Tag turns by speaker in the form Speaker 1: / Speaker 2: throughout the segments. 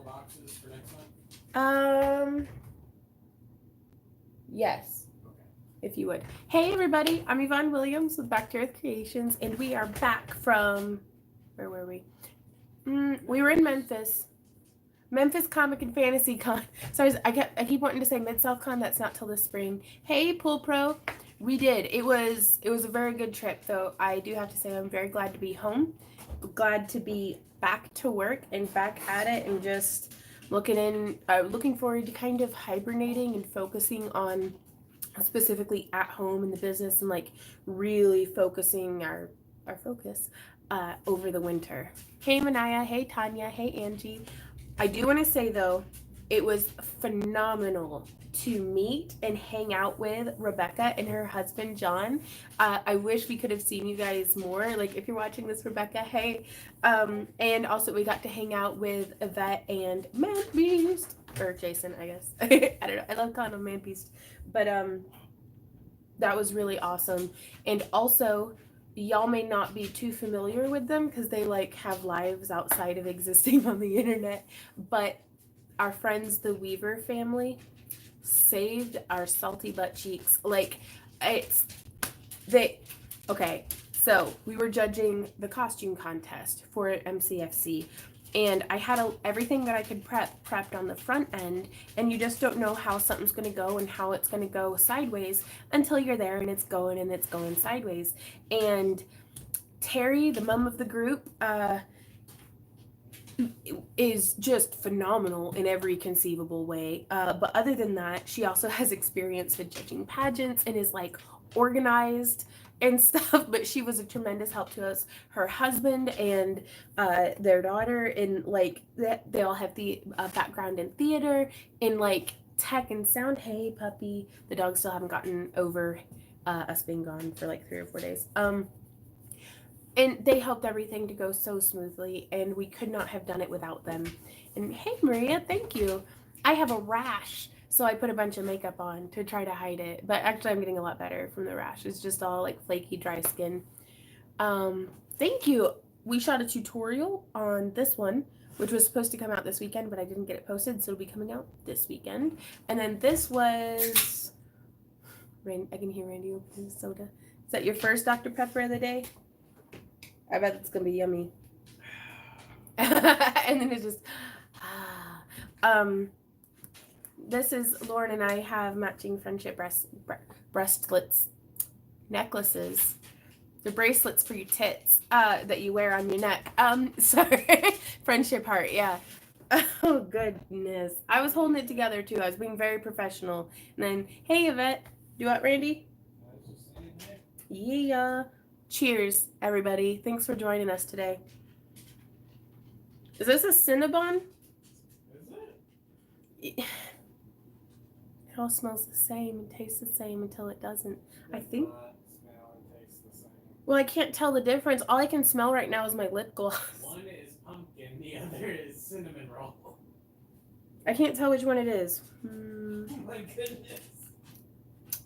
Speaker 1: boxes for next month?
Speaker 2: Yes,
Speaker 1: Okay.
Speaker 2: if you would. Hey everybody, I'm Yvonne Williams with Back to Earth Creations, and we are back from, where were we? We were in Memphis. Memphis Comic and Fantasy Con. Sorry, I keep wanting to say Mid South Con. That's not till the spring. Hey, Pool Pro, we did. It was a very good trip, though. I do have to say I'm very glad to be home, glad to be back to work and back at it, and just looking forward to kind of hibernating and focusing on specifically at home in the business and like really focusing our focus over the winter. Hey Manaya, hey Tanya, hey Angie. I do want to say though, it was phenomenal to meet and hang out with Rebecca and her husband John. I wish we could have seen you guys more. Like if you're watching this, Rebecca, hey. And also we got to hang out with Yvette and Man Beast, or Jason, I guess. I don't know. I love calling him Man Beast, but that was really awesome. And also, y'all may not be too familiar with them because they like have lives outside of existing on the internet, but our friends the Weaver family saved our salty butt cheeks. Like it's they okay, so we were judging the costume contest for MCFC, and I had everything that I could prepped on the front end, and you just don't know how something's going to go and how it's going to go sideways until you're there and it's going sideways. And Terry, the mom of the group, is just phenomenal in every conceivable way. But other than that, she also has experience with judging pageants and is like organized and stuff. But she was a tremendous help to us. Her husband and their daughter, and like they all have the background in theater, in like tech and sound. Hey, puppy. The dogs still haven't gotten over us being gone for like 3 or 4 days. And they helped everything to go so smoothly, and we could not have done it without them. And hey Maria, thank you. I have a rash, so I put a bunch of makeup on to try to hide it, but actually I'm getting a lot better from the rash. It's just all like flaky dry skin. Thank you. We shot a tutorial on this one, which was supposed to come out this weekend, but I didn't get it posted, so it'll be coming out this weekend. And then this was I can hear Randy opening soda. Is that your first Dr. Pepper of the day? I bet it's gonna be yummy. And then it's just um this is Lauren and I have matching friendship breastlets, necklaces. The bracelets for your tits that you wear on your neck. Sorry. Friendship heart, yeah. Oh goodness. I was holding it together too. I was being very professional. And then, hey Yvette. Do what, Randy? Yeah. Cheers, everybody. Thanks for joining us today. Is this a Cinnabon?
Speaker 1: Is it?
Speaker 2: It all smells the same and tastes the same until it doesn't. I think.
Speaker 1: Smell and taste the same.
Speaker 2: Well, I can't tell the difference. All I can smell right now is my lip gloss.
Speaker 1: One is pumpkin, the other is cinnamon roll.
Speaker 2: I can't tell which one it is.
Speaker 1: Oh my goodness.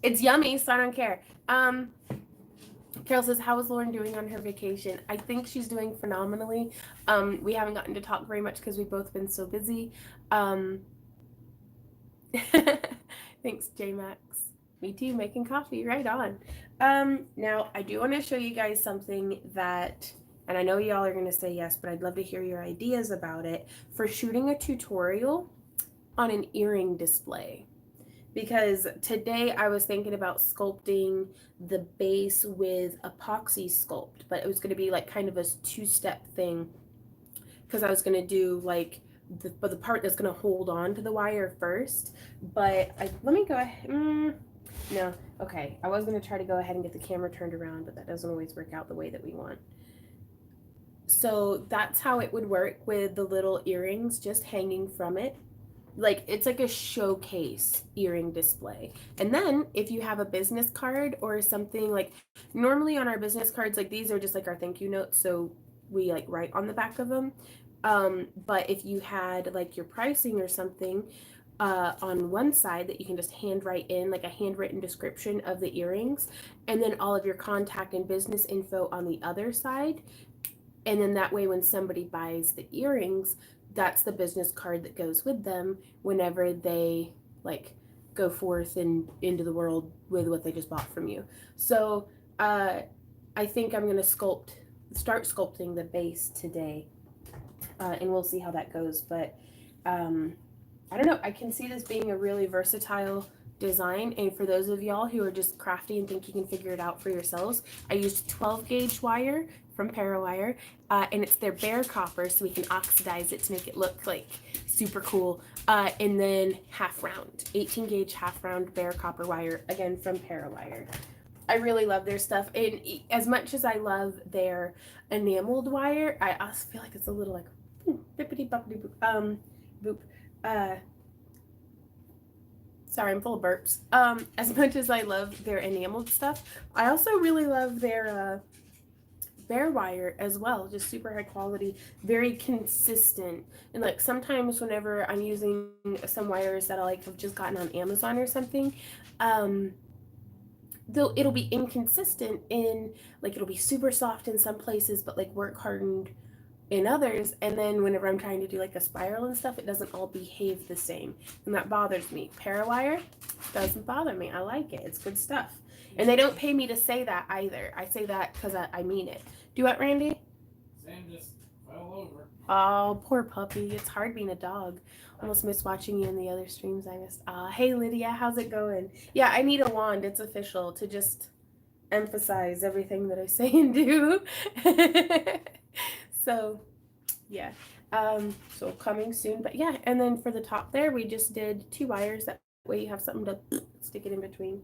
Speaker 2: It's yummy, so I don't care. Carol says, how is Lauren doing on her vacation? I think she's doing phenomenally. We haven't gotten to talk very much because we've both been so busy. Thanks, J-Max. Me too, making coffee, right on. Now, I do want to show you guys something that, and I know y'all are going to say yes, but I'd love to hear your ideas about it, for shooting a tutorial on an earring display. Because today I was thinking about sculpting the base with epoxy sculpt, but it was going to be like kind of a two-step thing, because I was going to do like the part that's going to hold on to the wire first. But let me go ahead. No, okay. I was going to try to go ahead and get the camera turned around, but that doesn't always work out the way that we want. So that's how it would work with the little earrings just hanging from it. Like it's like a showcase earring display. And then if you have a business card or something, like normally on our business cards, like these are just like our thank you notes, so we like write on the back of them. But if you had like your pricing or something on one side that you can just handwrite in, like a handwritten description of the earrings, and then all of your contact and business info on the other side. And then that way when somebody buys the earrings, that's the business card that goes with them whenever they like go forth and into the world with what they just bought from you. So I think I'm gonna start sculpting the base today, and we'll see how that goes. But I don't know. I can see this being a really versatile design. And for those of y'all who are just crafty and think you can figure it out for yourselves, I used 12 gauge wire from Parawire, and it's their bare copper, so we can oxidize it to make it look like super cool. And then half round, 18 gauge half round bare copper wire, again from Parawire. I really love their stuff, and as much as I love their enameled wire, I also feel like it's a little like bippity boppity boop. Boop. Sorry, I'm full of burps. As much as I love their enameled stuff, I also really love their bare wire as well. Just super high quality, very consistent. And like sometimes whenever I'm using some wires that I like have just gotten on Amazon or something, though it'll be inconsistent in like it'll be super soft in some places, but like work hardened in others, and then whenever I'm trying to do like a spiral and stuff, it doesn't all behave the same, and that bothers me. Parawire doesn't bother me. I like it. It's good stuff, and they don't pay me to say that either. I say that because I mean it. Do what, Randy?
Speaker 1: Sam just fell over.
Speaker 2: Oh, poor puppy. It's hard being a dog. Almost missed watching you in the other streams I missed. Hey Lydia, how's it going? Yeah, I need a wand. It's official to just emphasize everything that I say and do. So yeah, so coming soon. But yeah, and then for the top there, we just did 2 wires. That way you have something to stick it in between.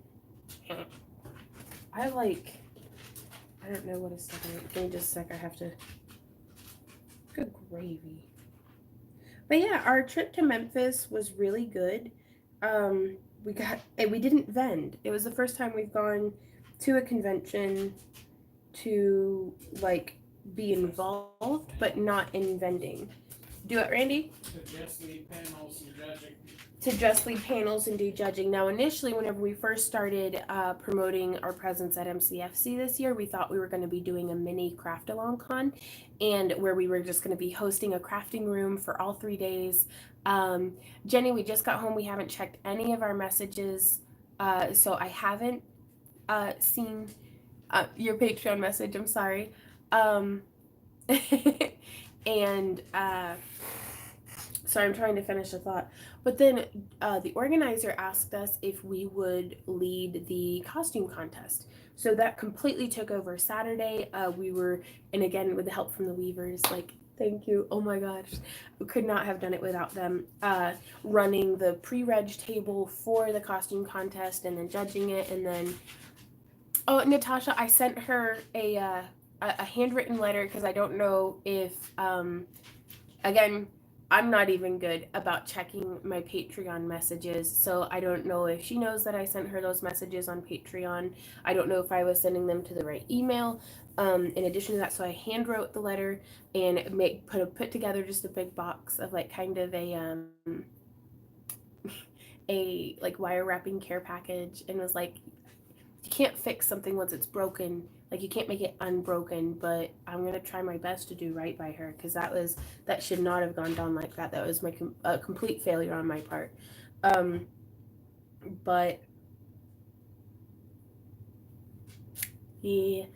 Speaker 2: I don't know what is second. Give me just a sec. I have to. Good gravy. But yeah, our trip to Memphis was really good. We didn't vend. It was the first time we've gone to a convention to like be involved, but not in vending. Do it, Randy?
Speaker 1: To just lead panels and judging.
Speaker 2: To just lead panels and do judging. Now, initially, whenever we first started promoting our presence at MCFC this year, we thought we were going to be doing a mini craft along con, and where we were just going to be hosting a crafting room for all 3 days. Jenny, we just got home. We haven't checked any of our messages, so I haven't seen your Patreon message. I'm sorry. And sorry, I'm trying to finish the thought. But then the organizer asked us if we would lead the costume contest. So that completely took over Saturday. We were, and again, with the help from the weavers, like, thank you. Oh my gosh. We could not have done it without them. Running the pre-reg table for the costume contest and then judging it. And then, oh, Natasha, I sent her a handwritten letter because I don't know if, again, I'm not even good about checking my Patreon messages, so I don't know if she knows that I sent her those messages on Patreon. I don't know if I was sending them to the right email. In addition to that, so I hand wrote the letter and put together just a big box of like kind of a like wire wrapping care package, and was like, you can't fix something once it's broken. Like, you can't make it unbroken, but I'm going to try my best to do right by her, because that should not have gone down like that. That was a complete failure on my part. But yeah.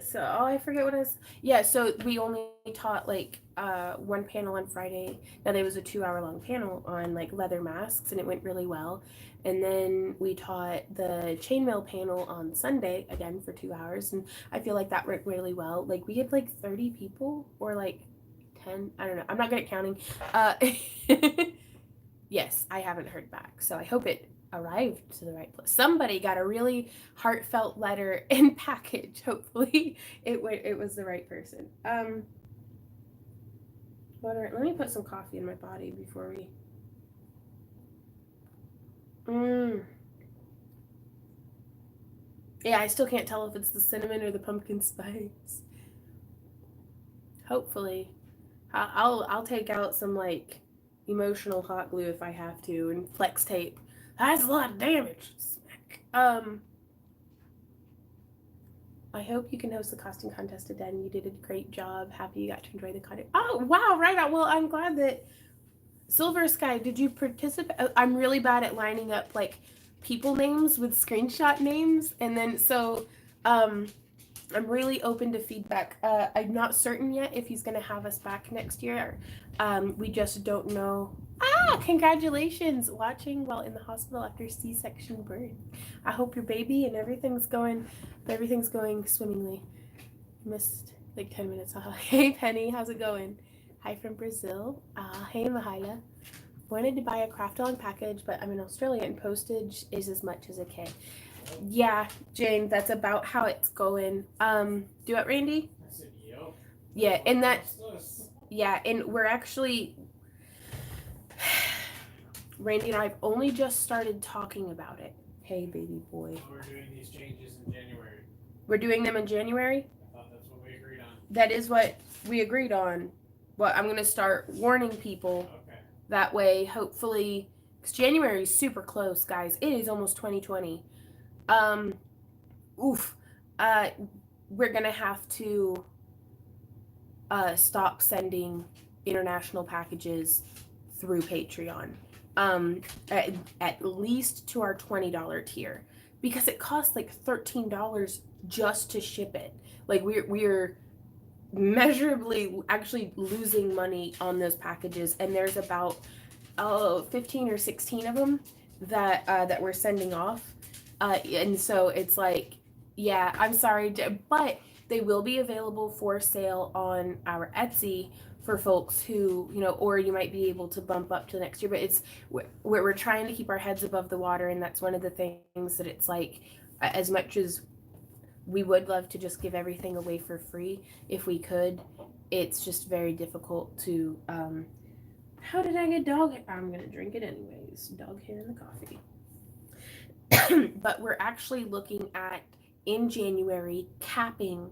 Speaker 2: So, I forget what it was. Yeah, so we only taught like one panel on Friday. Now, there was a 2-hour-long panel on like leather masks, and it went really well. And then we taught the chainmail panel on Sunday, again, for 2 hours. And I feel like that went really well. Like, we had like 30 people or like 10. I don't know. I'm not good at counting. Yes, I haven't heard back. So I hope it arrived to the right place. Somebody got a really heartfelt letter and package. Hopefully it was the right person. Let me put some coffee in my body before we... Yeah, I still can't tell if it's the cinnamon or the pumpkin spice. Hopefully. I'll take out some like emotional hot glue if I have to, and flex tape. That's a lot of damage. Smack. I hope you can host the costume contest again. You did a great job. Happy you got to enjoy the content. Oh, wow, right on. Well, I'm glad that Silver Sky, did you participate? I'm really bad at lining up like people names with screenshot names. And then um I'm really open to feedback. I'm not certain yet if he's gonna have us back next year. We just don't know. Ah, congratulations! Watching while in the hospital after C-section birth. I hope your baby and everything's going swimmingly. Missed like 10 minutes. Hey Penny, how's it going? Hi from Brazil. Hey Mahila. Wanted to buy a Craftroom package, but I'm in Australia and postage is as much as a K. Yeah, Jane, that's about how it's going. Do it, Randy?
Speaker 1: I said, yep.
Speaker 2: Yeah, and that,
Speaker 1: What's this?
Speaker 2: yeah, and we're actually, Randy and I have only just started talking about it. Hey, baby boy.
Speaker 1: We're doing these changes in January.
Speaker 2: We're doing them in January?
Speaker 1: I thought that's what we agreed on.
Speaker 2: That is what we agreed on. Well, I'm going to start warning people.
Speaker 1: Okay.
Speaker 2: That way, hopefully, because January is super close, guys. It is almost 2020. Oof. We're gonna have to stop sending international packages through Patreon. At least to our $20 tier, because it costs like $13 just to ship it. Like we're measurably actually losing money on those packages, and there's about 15 or 16 of them that we're sending off. And so it's like, yeah, I'm sorry, but they will be available for sale on our Etsy for folks who, or you might be able to bump up to next year. But we're trying to keep our heads above the water, and that's one of the things that it's like, as much as we would love to just give everything away for free if we could, it's just very difficult to. How did I get dog hair? I'm gonna drink it anyways. Dog hair in the coffee. But we're actually looking at, in January, capping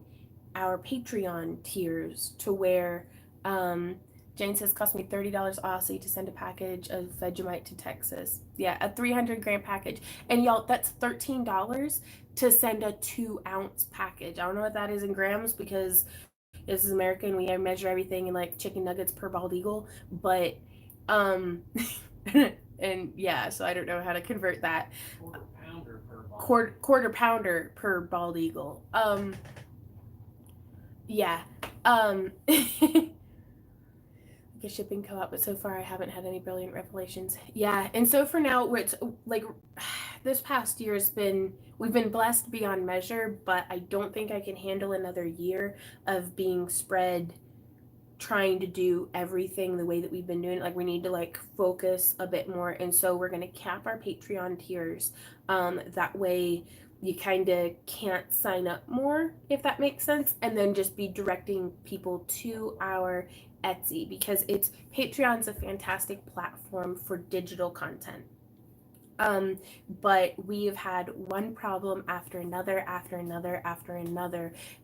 Speaker 2: our Patreon tiers to where Jane says cost me $30 Aussie to send a package of Vegemite to Texas. Yeah, a 300-gram package. And y'all, that's $13 to send a 2-ounce package. I don't know what that is in grams, because this is America and we measure everything in like chicken nuggets per bald eagle. But and yeah, so I don't know how to convert that. Quarter pounder per bald eagle. Yeah. Like a shipping co-op, but so far I haven't had any brilliant revelations. Yeah, and so for now, it's like this past year we've been blessed beyond measure, but I don't think I can handle another year of being spread trying to do everything the way that we've been doing. Like, we need to like focus a bit more, and so we're going to cap our Patreon tiers. That way you kind of can't sign up more, if that makes sense, and then just be directing people to our Etsy, because Patreon's a fantastic platform for digital content. But we've had one problem after another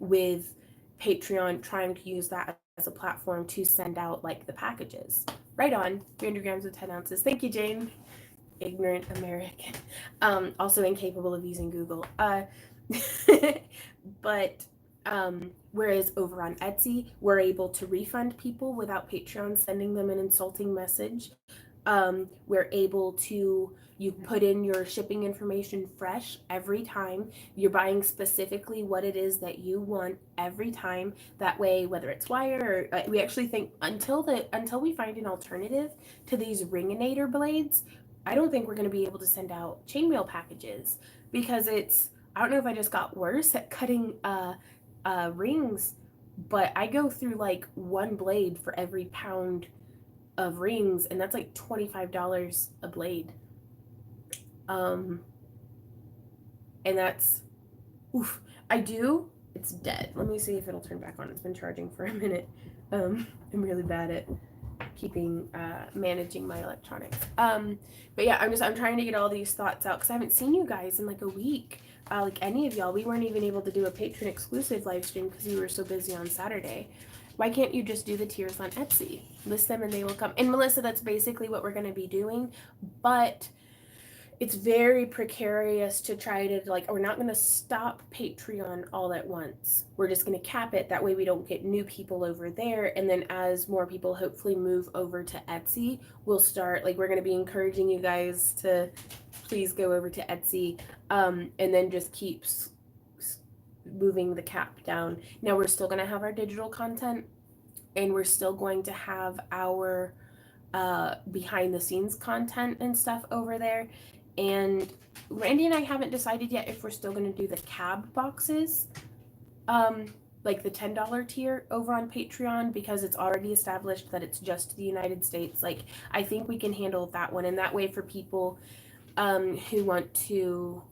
Speaker 2: with Patreon trying to use that as a platform to send out like the packages. Right on, 300 grams of 10 ounces. Thank you, Jane. Ignorant American. Also incapable of using Google. But whereas over on Etsy, we're able to refund people without Patreon sending them an insulting message. We're able to, you put in your shipping information fresh every time. You're buying specifically what it is that you want every time. That way, whether it's wire or we actually think until we find an alternative to these Ringinator blades, I don't think we're going to be able to send out chainmail packages, because I don't know if I just got worse at cutting rings, but I go through like one blade for every pound of rings, and that's like $25 a blade. And that's, oof. It's dead. Let me see if it'll turn back on. It's been charging for a minute. I'm really bad at managing my electronics. But yeah, I'm trying to get all these thoughts out, because I haven't seen you guys in like a week. Like any of y'all, we weren't even able to do a patron exclusive live stream because we were so busy on Saturday. Why can't you just do the tiers on Etsy? List them and they will come. And Melissa, that's basically what we're going to be doing. But it's very precarious to try to like, we're not going to stop Patreon all at once. We're just going to cap it. That way we don't get new people over there. And then as more people hopefully move over to Etsy, we'll start, like, we're going to be encouraging you guys to please go over to Etsy, and then just keep moving the cap down. Now we're still going to have our digital content, and we're still going to have our behind the scenes content and stuff over there. And Randy and I haven't decided yet if we're still going to do the cab boxes, like the $10 tier over on Patreon, because it's already established that it's just the United States. Like, I think we can handle that one, and that way for people who want to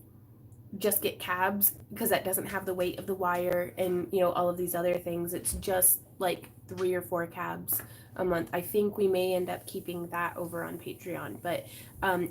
Speaker 2: just get cabs, because that doesn't have the weight of the wire and, you know, all of these other things. It's just like 3 or 4 cabs a month. I think we may end up keeping that over on Patreon, but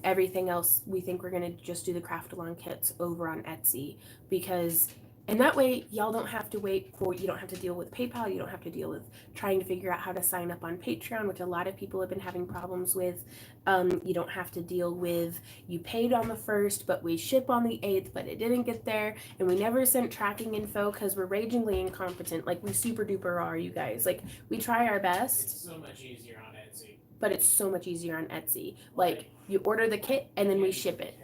Speaker 2: everything else, we think we're going to just do the craft along kits over on Etsy, because, and that way y'all don't have to wait for, you don't have to deal with PayPal, you don't have to deal with trying to figure out how to sign up on Patreon, which a lot of people have been having problems with. You don't have to deal with, you paid on the 1st, but we ship on the 8th, but it didn't get there, and we never sent tracking info because we're ragingly incompetent. Like, we super duper are, you guys. Like, we try our best.
Speaker 1: It's so much easier on Etsy.
Speaker 2: But it's so much easier on Etsy. Like, you order the kit and then we ship it.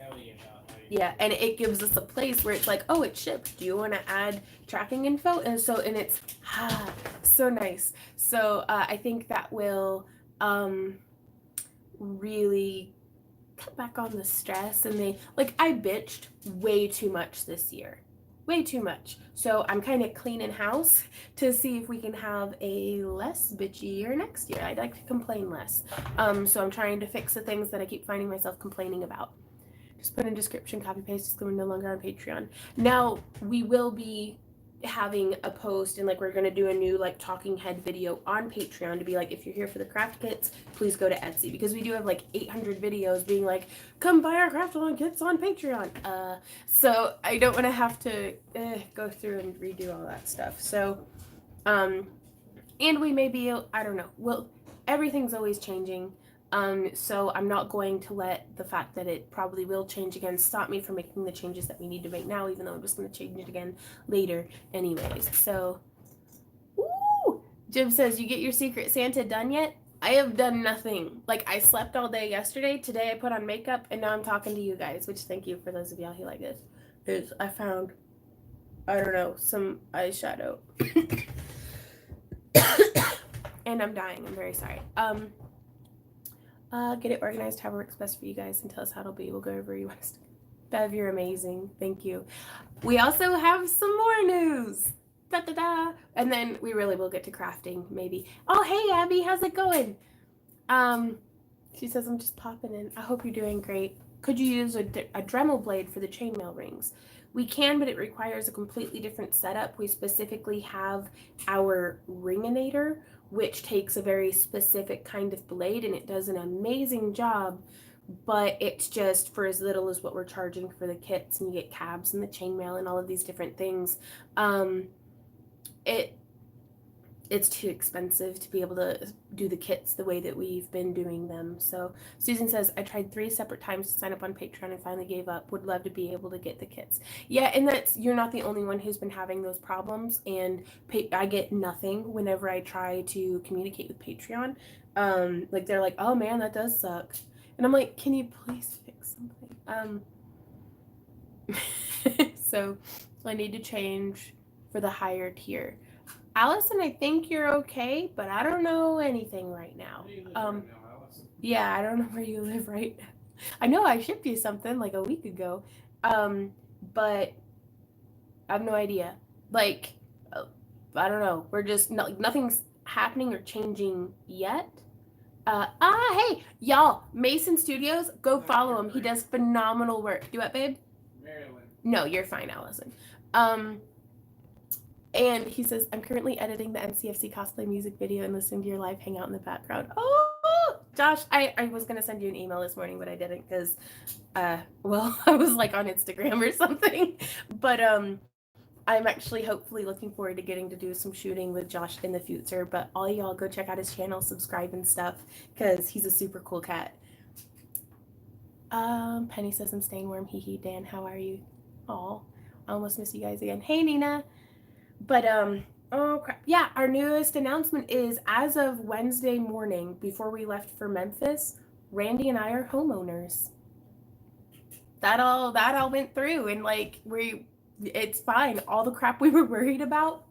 Speaker 2: Yeah, and it gives us a place where it's like, oh, it's shipped. Do you want to add tracking info? And so, and it's so nice. So I think that will really cut back on the stress. And they, like, I bitched way too much this year. Way too much. So I'm kind of cleaning house to see if we can have a less bitchy year next year. I'd like to complain less. So I'm trying to fix the things that I keep finding myself complaining about. Just put in description, copy paste, it's going no longer on Patreon. Now we will be having a post, and like we're going to do a new like talking head video on Patreon to be like, if you're here for the craft kits, please go to Etsy, because we do have like 800 videos being like, come buy our craft along kits on Patreon. So I don't want to have to go through and redo all that stuff. So and we may be, I don't know, well, everything's always changing. So I'm not going to let the fact that it probably will change again stop me from making the changes that we need to make now, even though I'm just going to change it again later anyways. So, woo! Jim says, you get your Secret Santa done yet? I have done nothing. Like, I slept all day yesterday. Today I put on makeup, and now I'm talking to you guys, which thank you for those of y'all who like this. I found, I don't know, some eyeshadow. And I'm dying. I'm very sorry. Get it organized however works best for you guys and tell us how it'll be. We'll go over you. Bev, you're amazing. Thank you. We also have some more news. Da, da, da. And then we really will get to crafting, maybe. Oh, hey, Abby. How's it going? She says, I'm just popping in. I hope you're doing great. Could you use a Dremel blade for the chainmail rings? We can, but it requires a completely different setup. We specifically have our Ringinator, which takes a very specific kind of blade, and it does an amazing job, but it's just for as little as what we're charging for the kits, and you get cabs and the chainmail and all of these different things. It's too expensive to be able to do the kits the way that we've been doing them. So Susan says, I tried 3 separate times to sign up on Patreon and finally gave up. Would love to be able to get the kits. Yeah, and you're not the only one who's been having those problems, and I get nothing whenever I try to communicate with Patreon. Like, they're like, oh man, that does suck. And I'm like, can you please fix something? So I need to change for the higher tier. Allison, I think you're okay, but I don't know anything right now. Yeah, I don't know where you live right now. I know I shipped you something like a week ago, but I have no idea. Like, I don't know. We're just nothing's happening or changing yet. Hey, y'all, Mason Studios, go follow him. He does phenomenal work. Do what, babe?
Speaker 1: Maryland.
Speaker 2: No, you're fine, Allison. And he says, I'm currently editing the NCFC cosplay music video and listening to your live hangout in the background. Oh, Josh, I was going to send you an email this morning, but I didn't because, well, I was like on Instagram or something. But I'm actually hopefully looking forward to getting to do some shooting with Josh in the future. But all y'all go check out his channel, subscribe and stuff, because he's a super cool cat. Penny says I'm staying warm. Hee hee. Dan, how are you? Aw, I almost miss you guys again. Hey, Nina. But oh crap. Yeah, our newest announcement is as of Wednesday morning, before we left for Memphis, Randy and I are homeowners. That all went through, and like it's fine. All the crap we were worried about,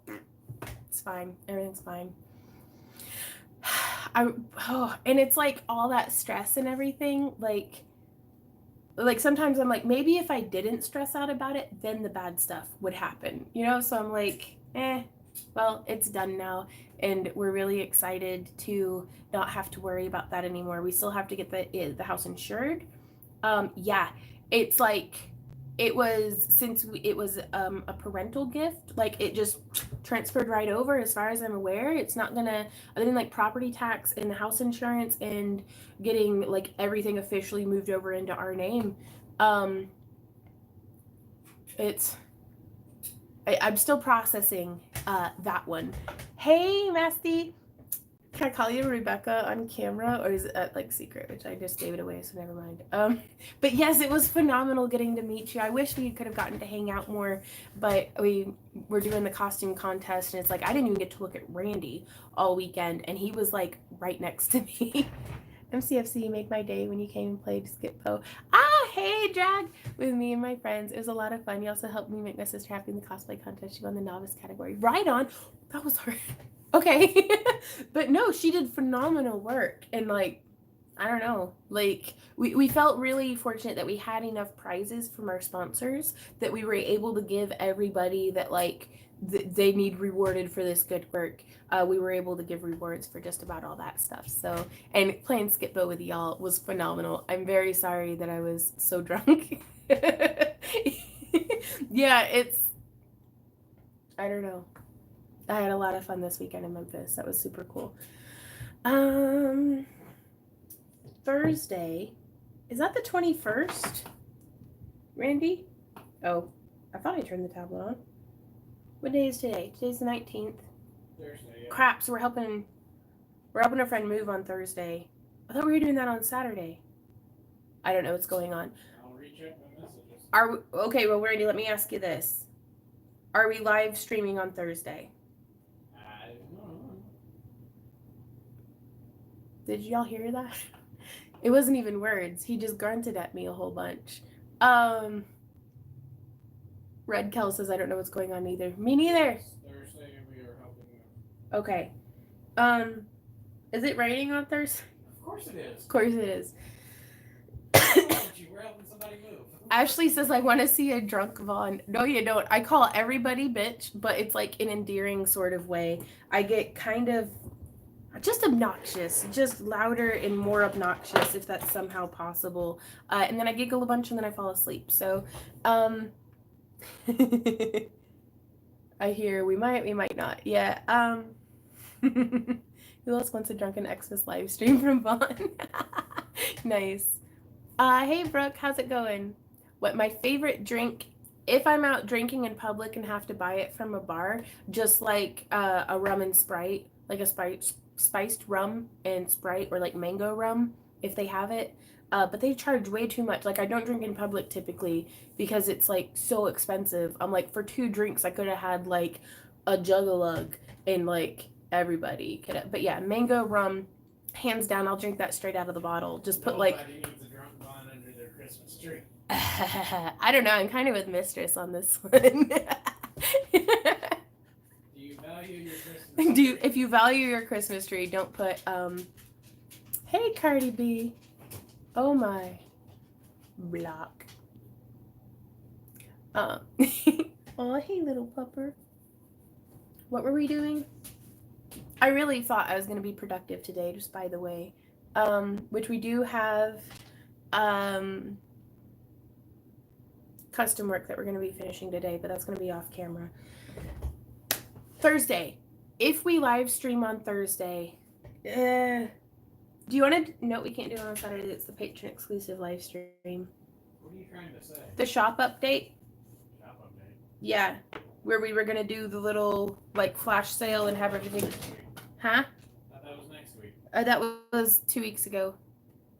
Speaker 2: it's fine. Everything's fine. And it's like all that stress and everything, like sometimes I'm like, maybe if I didn't stress out about it, then the bad stuff would happen, you know? So I'm like, well, it's done now, and we're really excited to not have to worry about that anymore. We still have to get the house insured. Yeah, it's like it was a parental gift, like it just transferred right over as far as I'm aware. It's not gonna, other than like property tax and the house insurance and getting like everything officially moved over into our name. I'm still processing that one. Hey, Masty. Can I call you Rebecca on camera, or is it like secret, which I just gave it away, so never mind. But yes, it was phenomenal getting to meet you. I wish we could have gotten to hang out more, but we were doing the costume contest, and it's like I didn't even get to look at Randy all weekend, and he was like right next to me. MCFC made my day when you came and played Skip-Bo. Hey, Drag, with me and my friends. It was a lot of fun. You also helped me make my sister happy in the cosplay contest. She won the novice category. Right on. That was her. Okay. But no, she did phenomenal work. And like, I don't know, like we felt really fortunate that we had enough prizes from our sponsors that we were able to give everybody that like they need rewarded for this good work. We were able to give rewards for just about all that stuff. So, and playing Skip-Bo with y'all was phenomenal. I'm very sorry that I was so drunk. Yeah, I don't know. I had a lot of fun this weekend in Memphis. That was super cool. Thursday. Is that the 21st? Randy? Oh, I thought I turned the tablet on. What day is today? Today's the 19th.
Speaker 1: Thursday, yeah.
Speaker 2: Crap, so we're helping a friend move on Thursday. I thought we were doing that on Saturday. I don't know what's going on.
Speaker 1: I'll recheck my messages.
Speaker 2: Okay, well, Randy, let me ask you this. Are we live streaming on Thursday?
Speaker 1: I don't know.
Speaker 2: Did y'all hear that? It wasn't even words. He just grunted at me a whole bunch. Red Kel says I don't know what's going on either. Me neither.
Speaker 1: It's Thursday we are helping them.
Speaker 2: Okay. Is it raining on Thursday?
Speaker 1: Of course it is.
Speaker 2: Of course it is.
Speaker 1: We're helping somebody move.
Speaker 2: Ashley says I want to see a drunk Vaughn. No, you don't. I call everybody bitch, but it's like an endearing sort of way. I get kind of just obnoxious, just louder and more obnoxious if that's somehow possible. And then I giggle a bunch and then I fall asleep. So, I hear we might not. Yeah. Who else wants a drunken Xmas live stream from Vaughn? Nice. Hey Brooke, how's it going? What my favorite drink, if I'm out drinking in public and have to buy it from a bar, just like a rum and Sprite, like a spiced rum and Sprite, or like mango rum if they have it. But they charge way too much. Like I don't drink in public typically because it's like so expensive. I'm like, for 2 drinks I could have had like a jug-a-lug and like everybody could have. But yeah, mango rum, hands down. I'll drink that straight out of the bottle. Just put like
Speaker 1: Nobody needs a drunk Vaughn under their Christmas tree.
Speaker 2: I don't know. I'm kind of with Mistress on this one.
Speaker 1: Do you value your Christmas tree?
Speaker 2: If you value your Christmas tree, don't put hey Cardi B. Oh my. Block. Oh, hey little pupper. What were we doing? I really thought I was going to be productive today, just by the way. Which we do have custom work that we're going to be finishing today, but that's going to be off camera. Thursday. If we live stream on Thursday, do you want to? No, we can't do it on Saturday. It's the patron exclusive live stream.
Speaker 1: What are you trying to say?
Speaker 2: The shop update.
Speaker 1: Shop update.
Speaker 2: Yeah, where we were going to do the little like flash sale and have everything. Huh?
Speaker 1: I thought that was next week.
Speaker 2: That was 2 weeks ago.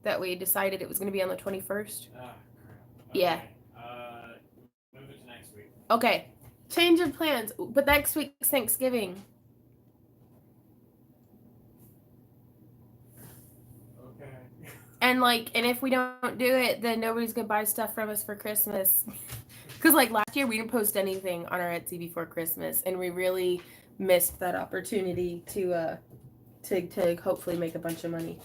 Speaker 2: that we decided it was going to be on the 21st.
Speaker 1: Ah, crap.
Speaker 2: Yeah.
Speaker 1: Okay. Move it to next week.
Speaker 2: Okay. Change of plans. But next week's Thanksgiving.
Speaker 1: Okay.
Speaker 2: And if we don't do it, then nobody's going to buy stuff from us for Christmas. Because last year we didn't post anything on our Etsy before Christmas, and we really missed that opportunity to hopefully make a bunch of money.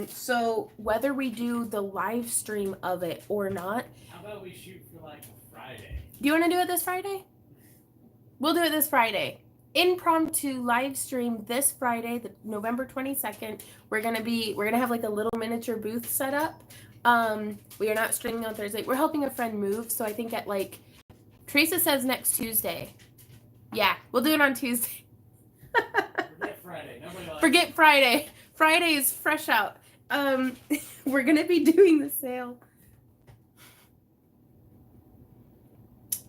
Speaker 2: So whether we do the live stream of it or not.
Speaker 1: How about we shoot for a Friday?
Speaker 2: Do you want to do it this Friday? We'll do it this Friday. Impromptu live stream this Friday, the November 22nd. We're gonna have a little miniature booth set up. We are not streaming on Thursday. We're helping a friend move, so I think at Teresa says next Tuesday. Yeah, we'll do it on Tuesday.
Speaker 1: Forget Friday. Nobody likes
Speaker 2: Forget Friday. Friday is fresh out. We're gonna be doing the sale.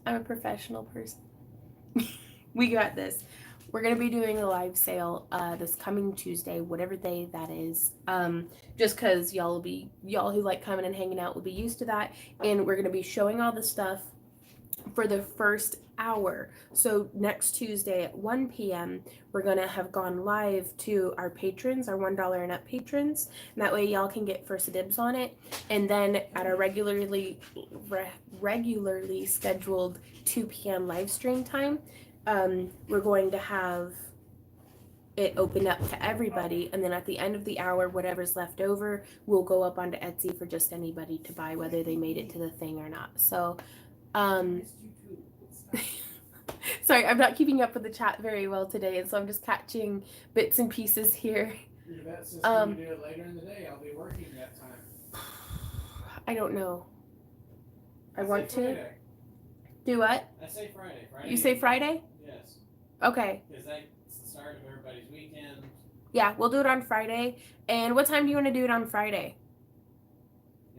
Speaker 2: I'm a professional person. We got this. We're gonna be doing a live sale this coming Tuesday, whatever day that is. Just because y'all who like coming and hanging out will be used to that, and we're gonna be showing all the stuff for the first hour. So next Tuesday at 1 p.m. we're gonna have gone live to our patrons, our $1 and up patrons, and that way y'all can get first dibs on it. And then at our regularly scheduled 2 p.m. live stream time, we're going to have it open up to everybody, and then at the end of the hour, whatever's left over will go up onto Etsy for just anybody to buy, whether they made it to the thing or not. So sorry, I'm not keeping up with the chat very well today, and so I'm just catching bits and pieces here.
Speaker 1: Since we do it later in the day, I'll be working that time.
Speaker 2: I don't know. I
Speaker 1: say
Speaker 2: want to.
Speaker 1: Friday.
Speaker 2: Do what?
Speaker 1: I say Friday.
Speaker 2: You say Friday?
Speaker 1: Yes.
Speaker 2: Okay.
Speaker 1: Because that's the start of everybody's weekend.
Speaker 2: Yeah, we'll do it on Friday. And what time do you want to do it on Friday?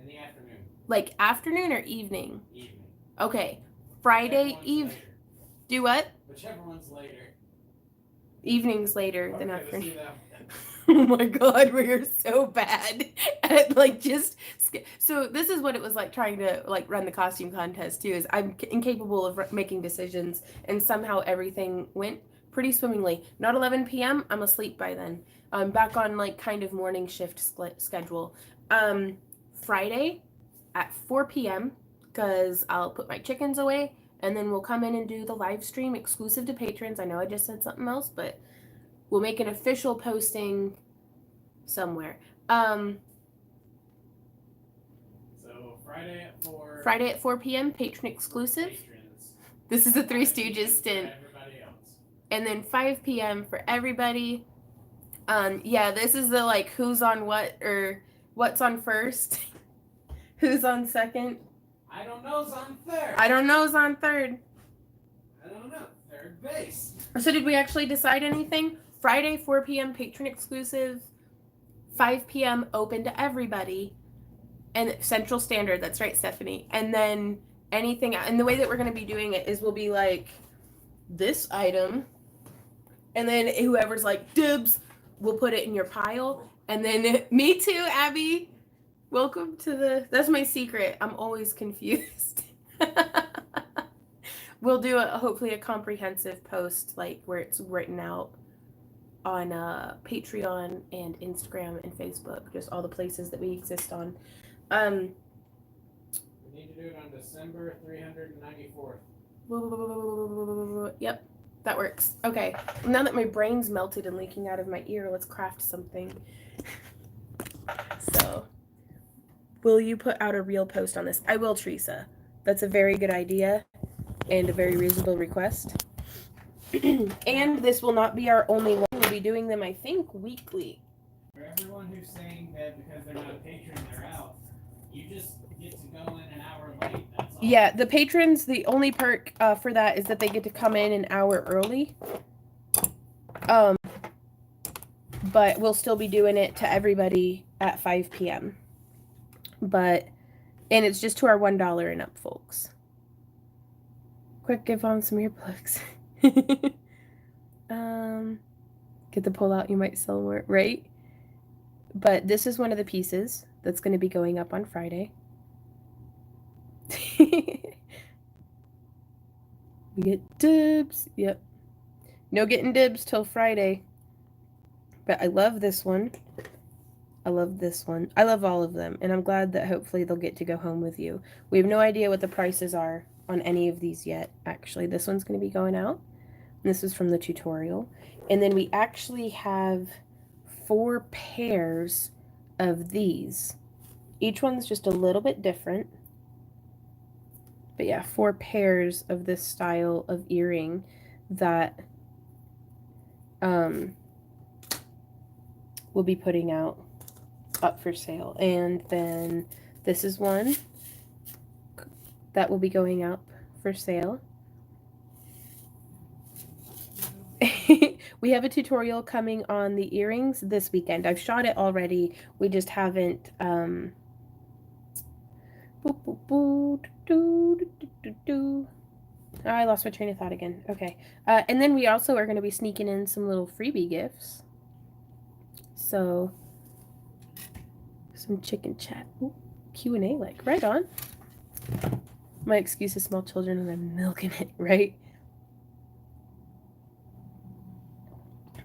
Speaker 1: In the afternoon.
Speaker 2: Afternoon or evening?
Speaker 1: Evening.
Speaker 2: Okay. Friday evening. Do what?
Speaker 1: Whichever one's later.
Speaker 2: Evening's later than
Speaker 1: Okay,
Speaker 2: afternoon.
Speaker 1: let's do that.
Speaker 2: Oh my god, we are so bad at so this is what it was like trying to run the costume contest too, is I'm incapable of making decisions, and somehow everything went pretty swimmingly. Not 11 p.m. I'm asleep by then. I'm back on kind of morning shift schedule. Friday at 4 p.m. because I'll put my chickens away, and then we'll come in and do the live stream exclusive to patrons. I know I just said something else, but we'll make an official posting somewhere.
Speaker 1: So Friday at 4.
Speaker 2: Friday at 4 p.m. patron exclusive.
Speaker 1: Patrons.
Speaker 2: This is a Three Stooges stint.
Speaker 1: Everybody else.
Speaker 2: And then 5 p.m. for everybody. Yeah, this is the who's on what, or what's on first, who's on second.
Speaker 1: I don't know's on third.
Speaker 2: I don't know's on third.
Speaker 1: I don't know. Third base.
Speaker 2: So did we actually decide anything? Friday 4 p.m. patron exclusive, 5 p.m. open to everybody, and Central Standard. That's right, Stephanie. And then anything, and the way that we're going to be doing it is we'll be this item, and then whoever's dibs, we'll put it in your pile. And then me too, Abby. Welcome to that's my secret. I'm always confused. We'll do hopefully a comprehensive post where it's written out on Patreon and Instagram and Facebook, just all the places that we exist on.
Speaker 1: We need to do it on December 394th.
Speaker 2: Yep, that works. Okay, now that my brain's melted and leaking out of my ear, let's craft something. So, will you put out a real post on this? I will, Teresa. That's a very good idea and a very reasonable request. And this will not be our only one. We'll be doing them, I think, weekly.
Speaker 1: For everyone who's saying that because they're not a patron, they're out, you just get to go in an hour late. That's all.
Speaker 2: Yeah, the patrons, the only perk for that is that they get to come in an hour early. But we'll still be doing it to everybody at 5 p.m. And it's just to our $1 and up folks. Quick, give on some earplugs. Get the pull out, you might sell more, right? But this is one of the pieces that's going to be going up on Friday. We get dibs. Yep. No getting dibs till Friday. But I love this one. I love this one. I love all of them. And I'm glad that hopefully they'll get to go home with you. We have no idea what the prices are on any of these yet, actually. This one's going to be going out. This is from the tutorial. And then we actually have 4 pairs of these. Each one's just a little bit different. But yeah, 4 pairs of this style of earring that we'll be putting out up for sale. And then this is one that will be going up for sale. We have a tutorial coming on the earrings this weekend. I've shot it already. We just haven't I lost my train of thought again. Okay. And then we also are going to be sneaking in some little freebie gifts. So some chicken chat. Ooh, Q&A like right on. My excuse is small children and I'm milking it, right?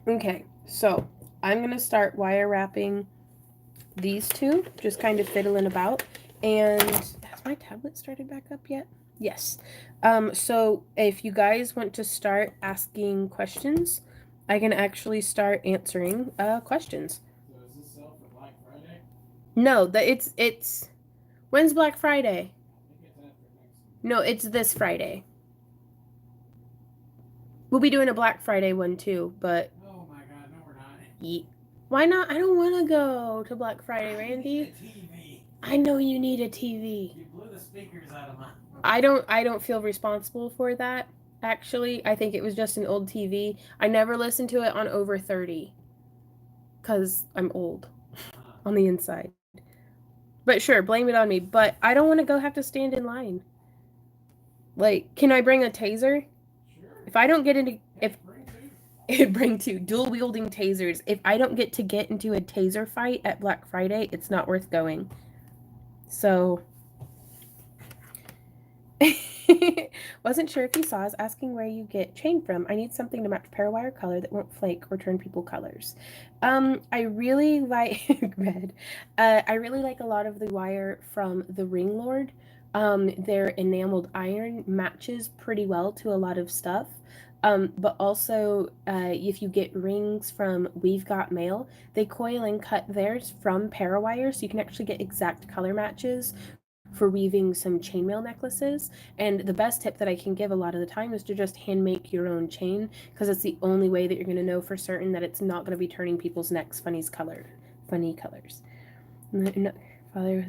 Speaker 2: Okay, so I'm going to start wire wrapping these 2, just kind of fiddling about. And has my tablet started back up yet? Yes. So if you guys want to start asking questions, I can actually start answering questions.
Speaker 1: So is this sell for Black Friday?
Speaker 2: No, it's when's Black Friday?
Speaker 1: I think it's after next week.
Speaker 2: No, it's this Friday. We'll be doing a Black Friday one too, but
Speaker 1: Oh my god, no we're not.
Speaker 2: why not? I don't want to go to Black Friday, Randy. I know you need a TV.
Speaker 1: You blew the speakers out of mine.
Speaker 2: I don't feel responsible for that. Actually, I think it was just an old TV. I never listened to it on over 30 cuz I'm old on the inside. But sure, blame it on me, but I don't want to go have to stand in line. Like, can I bring a taser?
Speaker 1: Sure.
Speaker 2: If I don't get into
Speaker 1: Bring 2.
Speaker 2: bring 2 dual wielding tasers. If I don't get into a taser fight at Black Friday, it's not worth going. So wasn't sure if you saw us asking where you get chain from. I need something to match parawire color that won't flake or turn people colors. I really like red. I really like a lot of the wire from the Ring Lord. Their enameled iron matches pretty well to a lot of stuff. But also, if you get rings from We've Got Mail, they coil and cut theirs from parawire, so you can actually get exact color matches for weaving some chainmail necklaces. And the best tip that I can give a lot of the time is to just hand make your own chain, because it's the only way that you're going to know for certain that it's not going to be turning people's necks funny colors. No, Father,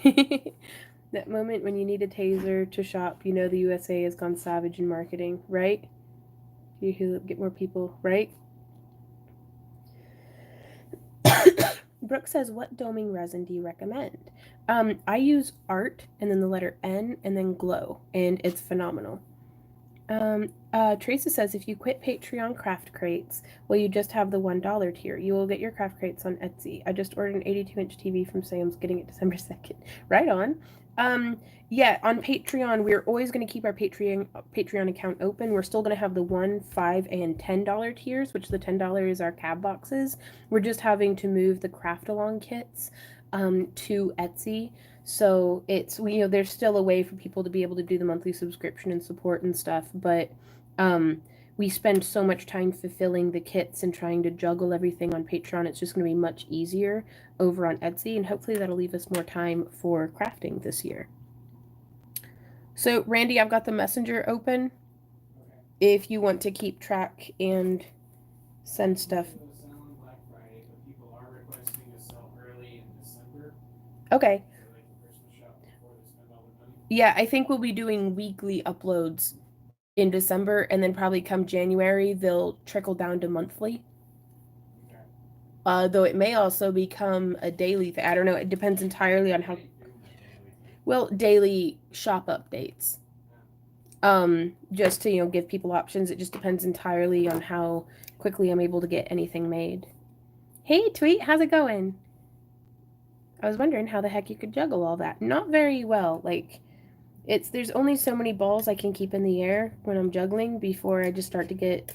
Speaker 2: that moment when you need a taser to shop, you know the USA has gone savage in marketing, right? You get more people, right? Brooke says, what doming resin do you recommend? I use Art and then the letter N and then Glow, and it's phenomenal. Teresa says, if you quit Patreon craft crates, will you just have the $1 tier? You will get your craft crates on Etsy. I just ordered an 82-inch TV from Sam's, getting it December 2nd. Right on. Yeah, on Patreon, we're always going to keep our Patreon account open. We're still going to have the $1, $5, and $10 tiers, which the $10 is our cab boxes. We're just having to move the craft along kits to Etsy. So it's, you know, there's still a way for people to be able to do the monthly subscription and support and stuff, but we spend so much time fulfilling the kits and trying to juggle everything on Patreon. It's just going to be much easier over on Etsy, and hopefully that'll leave us more time for crafting this year. So, Randy, I've got the messenger open.
Speaker 1: Okay.
Speaker 2: If you want to keep track and send stuff.
Speaker 1: Sell on Black Friday, but people are requesting to sell early in December.
Speaker 2: Okay.
Speaker 1: So they can Christmas shop before they spend all their money.
Speaker 2: Yeah, I think we'll be doing weekly uploads in December, and then probably come January, they'll trickle down to monthly.
Speaker 1: Okay.
Speaker 2: Though it may also become a daily thing. I don't know. It depends entirely on how. Well, daily shop updates. Just to, you know, give people options. It just depends entirely on how quickly I'm able to get anything made. Hey, Tweet, how's it going? I was wondering how the heck you could juggle all that. Not very well. Like, there's only so many balls I can keep in the air when I'm juggling before I just start to get,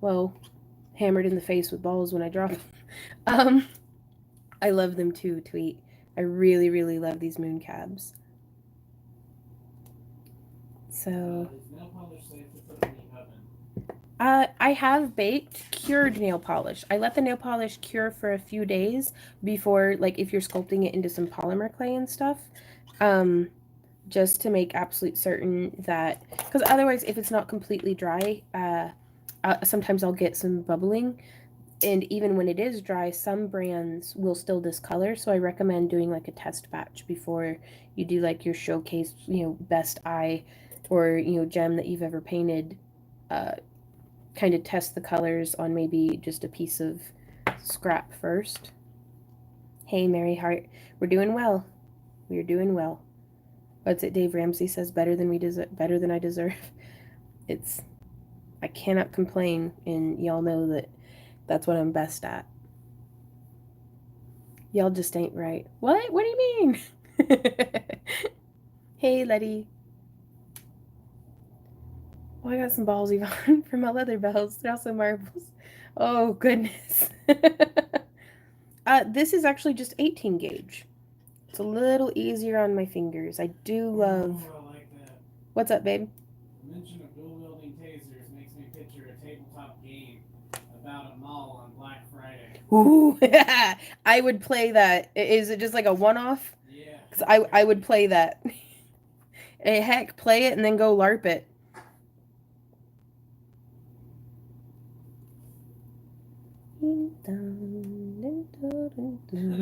Speaker 2: well, hammered in the face with balls when I drop them. I love them too, Tweet. I really, really love these moon cabs. So,
Speaker 1: Is nail polish safe to put in the oven?
Speaker 2: I have baked cured nail polish. I let the nail polish cure for a few days before, like, if you're sculpting it into some polymer clay and stuff, just to make absolute certain that, because otherwise, if it's not completely dry, sometimes I'll get some bubbling, and even when it is dry, some brands will still discolor. So I recommend doing like a test batch before you do like your showcase, best eye or gem that you've ever painted. Kind of test the colors on maybe just a piece of scrap first. Hey, Mary Hart, we're doing well. We're doing well. What's it? Dave Ramsey says better than better than I deserve. I cannot complain, and y'all know that that's what I'm best at. Y'all just ain't right. What? What do you mean? Hey, Letty. Oh, I got some balls, Yvonne, for my leather bells. They're also marbles. Oh, goodness. This is actually just 18 gauge. It's a little easier on my fingers. I do love...
Speaker 1: Oh, I like that.
Speaker 2: What's up, babe?
Speaker 1: The mention of dual-wielding tasers makes me picture a tabletop game about a mall on Black Friday.
Speaker 2: Ooh, I would play that. Is it just like a one-off?
Speaker 1: Yeah.
Speaker 2: Because I would play that. Hey, heck, play it and then go LARP it.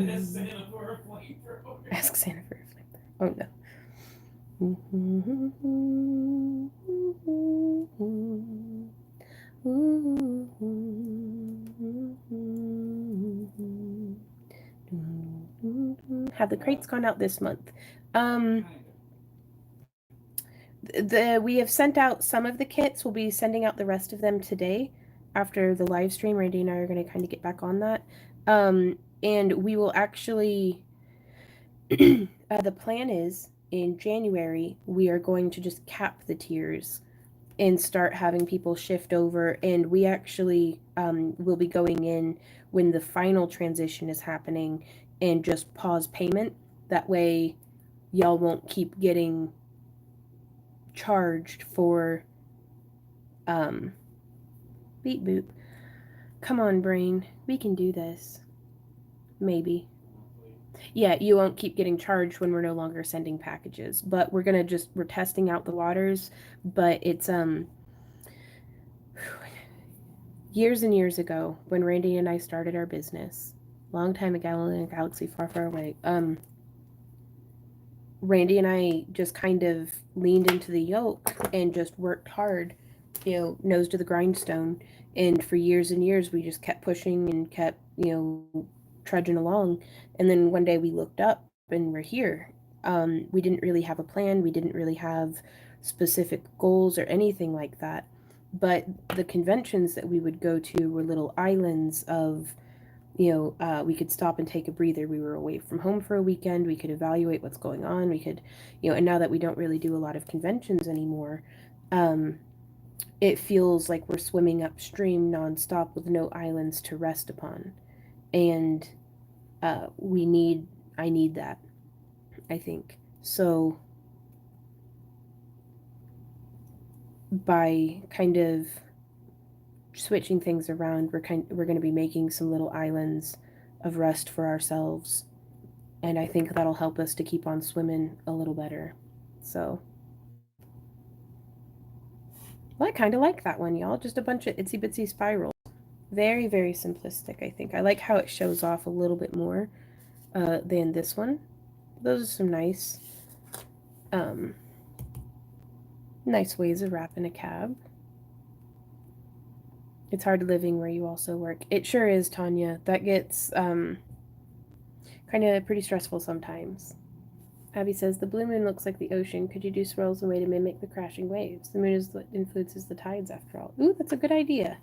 Speaker 1: Ask Santa for a flamethrower.
Speaker 2: Ask Santa for a flamethrower. Oh no. Have the crates gone out this month? We have sent out some of the kits. We'll be sending out the rest of them today after the live stream. Randy and I are going to kind of get back on that. And we will actually, the plan is in January, we are going to just cap the tiers and start having people shift over. And we actually will be going in when the final transition is happening and just pause payment. That way, y'all won't keep getting charged for beep boop. Come on, brain, we can do this. Maybe. Yeah, you won't keep getting charged when we're no longer sending packages, but we're testing out the waters. But it's years and years ago when Randy and I started our business, long time ago in a galaxy far, far away. Randy and I just kind of leaned into the yoke and just worked hard, nose to the grindstone. And for years and years, we just kept pushing and kept, trudging along. And then one day we looked up and we're here. We didn't really have a plan. We didn't really have specific goals or anything like that. But the conventions that we would go to were little islands of, we could stop and take a breather. We were away from home for a weekend. We could evaluate what's going on. We could, and now that we don't really do a lot of conventions anymore, it feels like we're swimming upstream nonstop with no islands to rest upon. And I need that, I think. So by kind of switching things around, we're going to be making some little islands of rest for ourselves, and I think that'll help us to keep on swimming a little better. So, well, I kind of like that one, y'all. Just a bunch of itsy bitsy spirals. Very, very simplistic, I think. I like how it shows off a little bit more than this one. Those are some nice ways of wrapping a cab. It's hard living where you also work. It sure is, Tanya. That gets kind of pretty stressful sometimes. Abby says, the blue moon looks like the ocean. Could you do swirls in a way to mimic the crashing waves? The moon is what influences the tides, after all. Ooh, that's a good idea.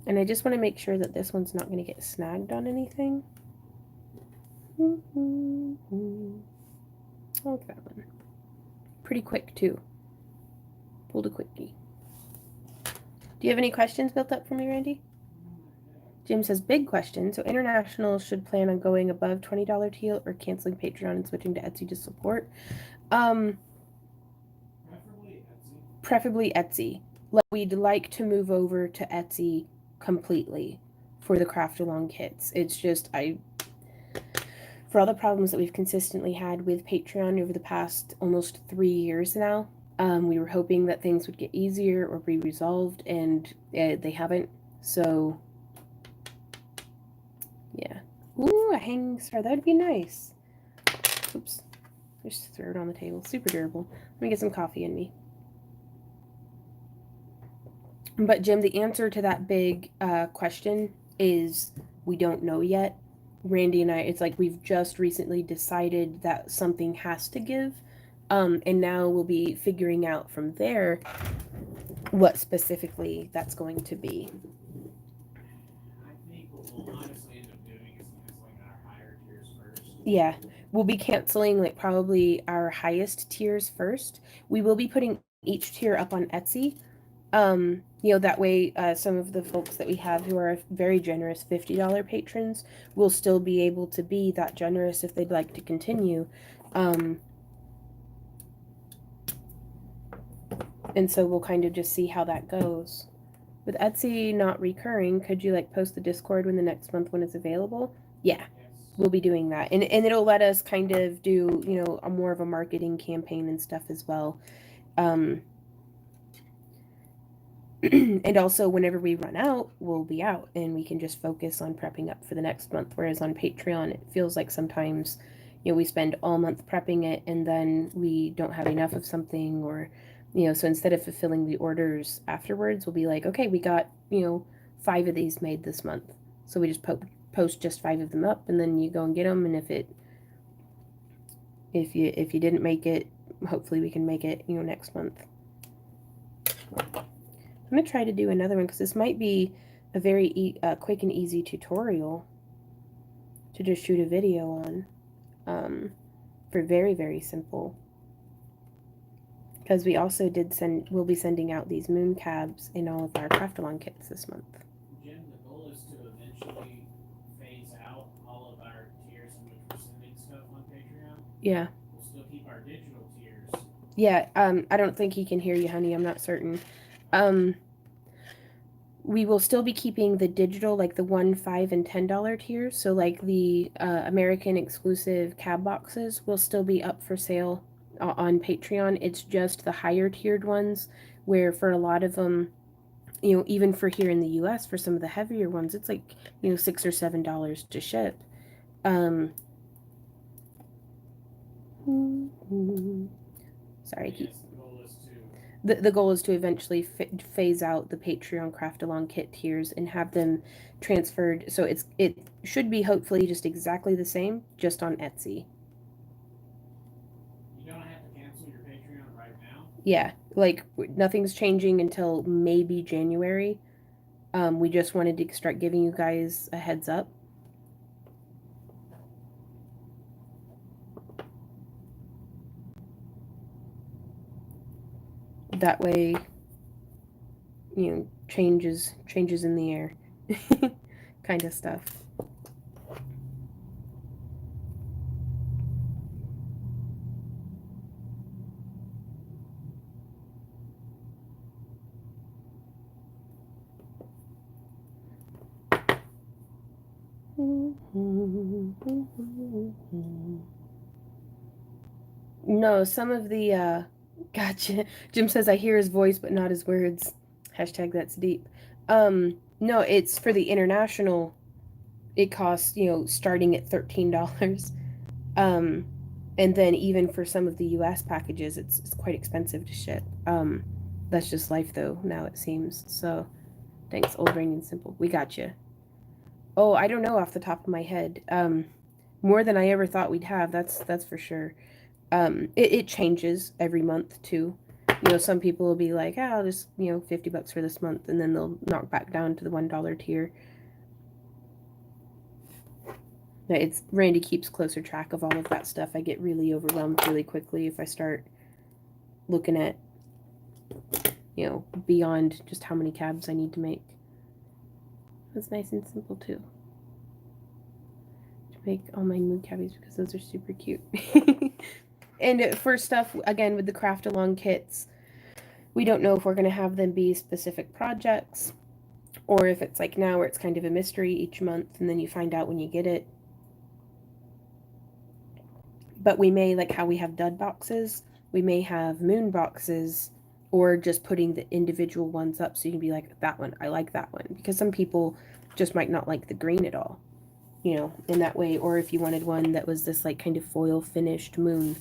Speaker 2: And I just want to make sure that this one's not going to get snagged on anything. I like that one. Pretty quick too. Pulled a quickie. Do you have any questions built up for me, Randy? Jim says, big question. So international should plan on going above $20 teal or canceling Patreon and switching to Etsy to support? Preferably Etsy. We'd like to move over to Etsy completely for the craft along kits. It's just, for all the problems that we've consistently had with Patreon over the past almost 3 years now, we were hoping that things would get easier or be resolved, and they haven't. So, yeah. Ooh, a hanging star. That would be nice. Oops. Just throw it on the table. Super durable. Let me get some coffee in me. But, Jim, the answer to that big question is we don't know yet. Randy and I, it's like we've just recently decided that something has to give. And now we'll be figuring out from there what specifically that's going to be.
Speaker 1: I think what we'll honestly end up doing is canceling our higher tiers first.
Speaker 2: Yeah, we'll be canceling like probably our highest tiers first. We will be putting each tier up on Etsy. That way some of the folks that we have who are very generous $50 patrons will still be able to be that generous if they'd like to continue. And so we'll kind of just see how that goes. With Etsy not recurring, could you like post the Discord when the next month one is available? Yeah, we'll be doing that. And it'll let us kind of do, a more of a marketing campaign and stuff as well. And also whenever we run out, we'll be out and we can just focus on prepping up for the next month. Whereas on Patreon, it feels like sometimes, we spend all month prepping it and then we don't have enough of something, or so instead of fulfilling the orders afterwards, we'll be like, okay, we got, 5 of these made this month. So we just post just 5 of them up, and then you go and get them. And if you didn't make it, hopefully we can make it, next month. I'm going to try to do another one because this might be a very quick and easy tutorial to just shoot a video on for very, very simple. Because we also we'll be sending out these moon cabs in all of our craft along kits this month.
Speaker 1: Jim, the goal is to eventually phase out all of our tiers in which we're sending stuff on Patreon.
Speaker 2: Yeah.
Speaker 1: We'll still keep our digital tiers.
Speaker 2: Yeah, I don't think he can hear you, honey. I'm not certain. We will still be keeping the digital, like the $1, $5, and $10 tiers. So like the American exclusive cab boxes will still be up for sale on Patreon. It's just the higher tiered ones where for a lot of them, even for here in the US, for some of the heavier ones, it's like, $6 or $7 to ship. Sorry, the goal is to eventually phase out the Patreon craft along kit tiers and have them transferred. So it should be hopefully just exactly the same, just on Etsy.
Speaker 1: You don't have to cancel your Patreon right now?
Speaker 2: Yeah, like nothing's changing until maybe January. We just wanted to start giving you guys a heads up. That way, changes in the air kind of stuff. No, some of the gotcha. Jim says I hear his voice but not his words. Hashtag that's deep. No, it's for the international. It costs, starting at $13. And then even for some of the US packages, it's quite expensive to ship. That's just life though, now it seems. So thanks, Old Brain and Simple. We got you. Oh, I don't know off the top of my head. More than I ever thought we'd have, that's for sure. It changes every month too. Some people will be like, I'll just, $50 for this month, and then they'll knock back down to the $1 tier. It's Randy keeps closer track of all of that stuff. I get really overwhelmed really quickly if I start looking at, beyond just how many cabs I need to make. That's nice and simple too. To make all my mood cabbies because those are super cute. And for stuff, again, with the craft along kits, we don't know if we're going to have them be specific projects or if it's like now where it's kind of a mystery each month and then you find out when you get it. But we may, like how we have dud boxes, we may have moon boxes, or just putting the individual ones up so you can be like, that one, I like that one. Because some people just might not like the green at all, in that way. Or if you wanted one that was this like kind of foil finished moon,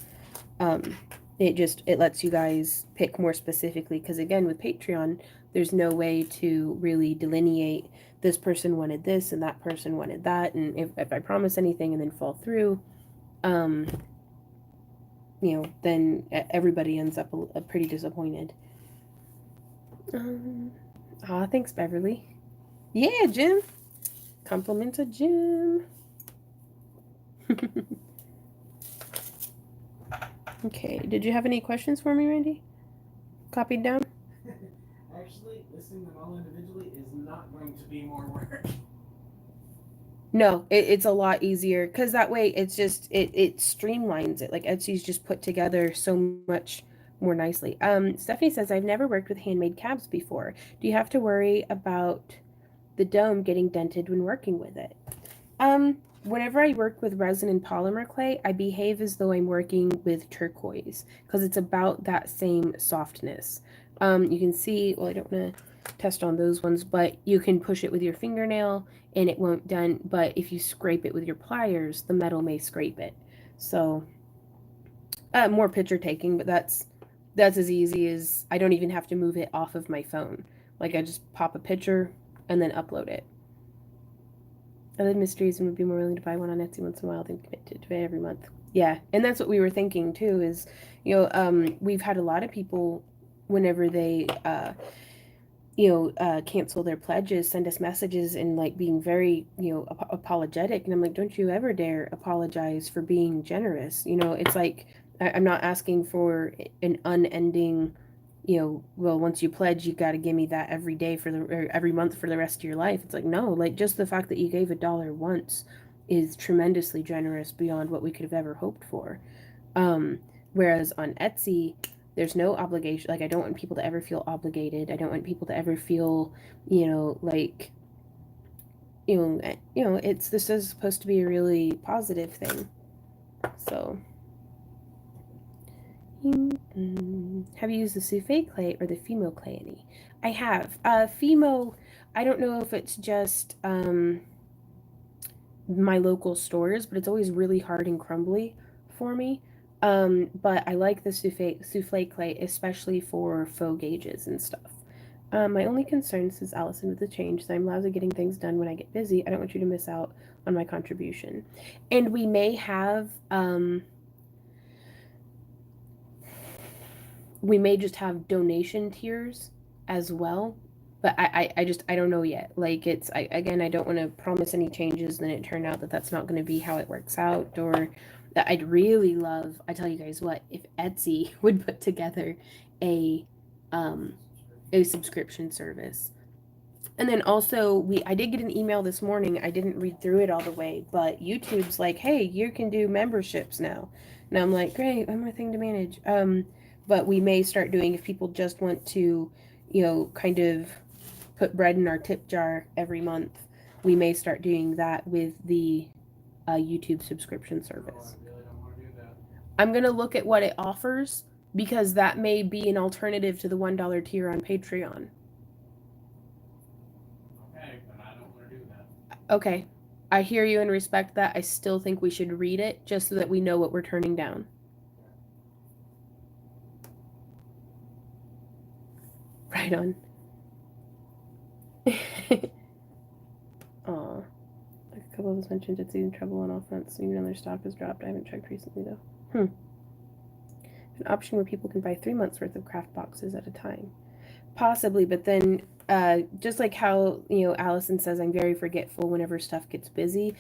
Speaker 2: it lets you guys pick more specifically. Because again, with Patreon, there's no way to really delineate this person wanted this and that person wanted that. And if I promise anything and then fall through, then everybody ends up pretty disappointed. Thanks, Beverly. Yeah, Jim. Compliment to Jim. Okay, did you have any questions for me, Randy? Copied down?
Speaker 1: Actually, listing them all individually is not going to be more work.
Speaker 2: No, it's a lot easier because that way it's just it streamlines it. Like Etsy's just put together so much more nicely. Stephanie says, I've never worked with handmade cabs before. Do you have to worry about the dome getting dented when working with it? Whenever I work with resin and polymer clay, I behave as though I'm working with turquoise because it's about that same softness. You can see, well, I don't want to test on those ones, but you can push it with your fingernail and it won't dent, but if you scrape it with your pliers, the metal may scrape it. So more picture taking, but that's as easy as I don't even have to move it off of my phone. Like I just pop a picture and then upload it. Other mysteries and would be more willing to buy one on Etsy once in a while than commit to it every month. Yeah, and that's what we were thinking too. Is we've had a lot of people whenever they cancel their pledges, send us messages and like being very apologetic, and I'm like, don't you ever dare apologize for being generous. It's like I'm not asking for an unending. Once you pledge, you got to give me that every day or every month for the rest of your life. It's like, no, like just the fact that you gave $1 once is tremendously generous beyond what we could have ever hoped for. Whereas on Etsy, there's no obligation. Like, I don't want people to ever feel obligated. I don't want people to ever feel, this is supposed to be a really positive thing. So. Have you used the souffle clay or the Fimo clay any? I have. Fimo, I don't know if it's just my local stores, but it's always really hard and crumbly for me. But I like the souffle clay, especially for faux gauges and stuff. My only concern, says Allison with the change, is I'm lousy getting things done when I get busy. I don't want you to miss out on my contribution. And we may have... we may just have donation tiers as well, but I don't know yet. Like I don't want to promise any changes, then it turned out that that's not going to be how it works out. Or that I'd really love, I tell you guys what, if Etsy would put together a subscription service. And then also I did get an email this morning. I didn't read through it all the way, but YouTube's like, hey, you can do memberships now. And I'm like, great, one more thing to manage. But we may start doing, if people just want to, kind of put bread in our tip jar every month, we may start doing that with the YouTube subscription service.
Speaker 1: I really don't want to do that.
Speaker 2: I'm going to look at what it offers because that may be an alternative to the $1 tier on Patreon.
Speaker 1: Okay, but I don't want to do that.
Speaker 2: Okay. I hear you and respect that. I still think we should read it just so that we know what we're turning down. Right on. Aw. A couple of us mentioned it's in trouble on all fronts, even though their stock has dropped. I haven't checked recently, though. An option where people can buy 3 months worth of craft boxes at a time. Possibly, but then just like how, Allison says I'm very forgetful whenever stuff gets busy.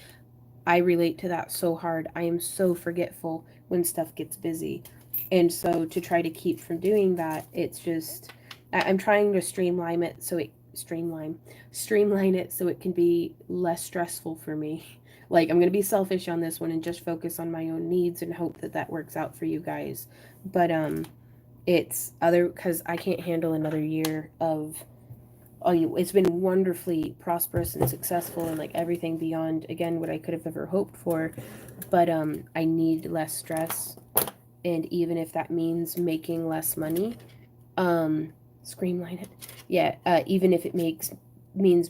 Speaker 2: I relate to that so hard. I am so forgetful when stuff gets busy. And so to try to keep from doing that, it's just I'm trying to streamline it so it can be less stressful for me. Like, I'm going to be selfish on this one and just focus on my own needs and hope that that works out for you guys. But it's because I can't handle another year of it's been wonderfully prosperous and successful and like everything beyond, again, what I could have ever hoped for. But I need less stress, and even if that means making less money, streamline it. Yeah, even if it means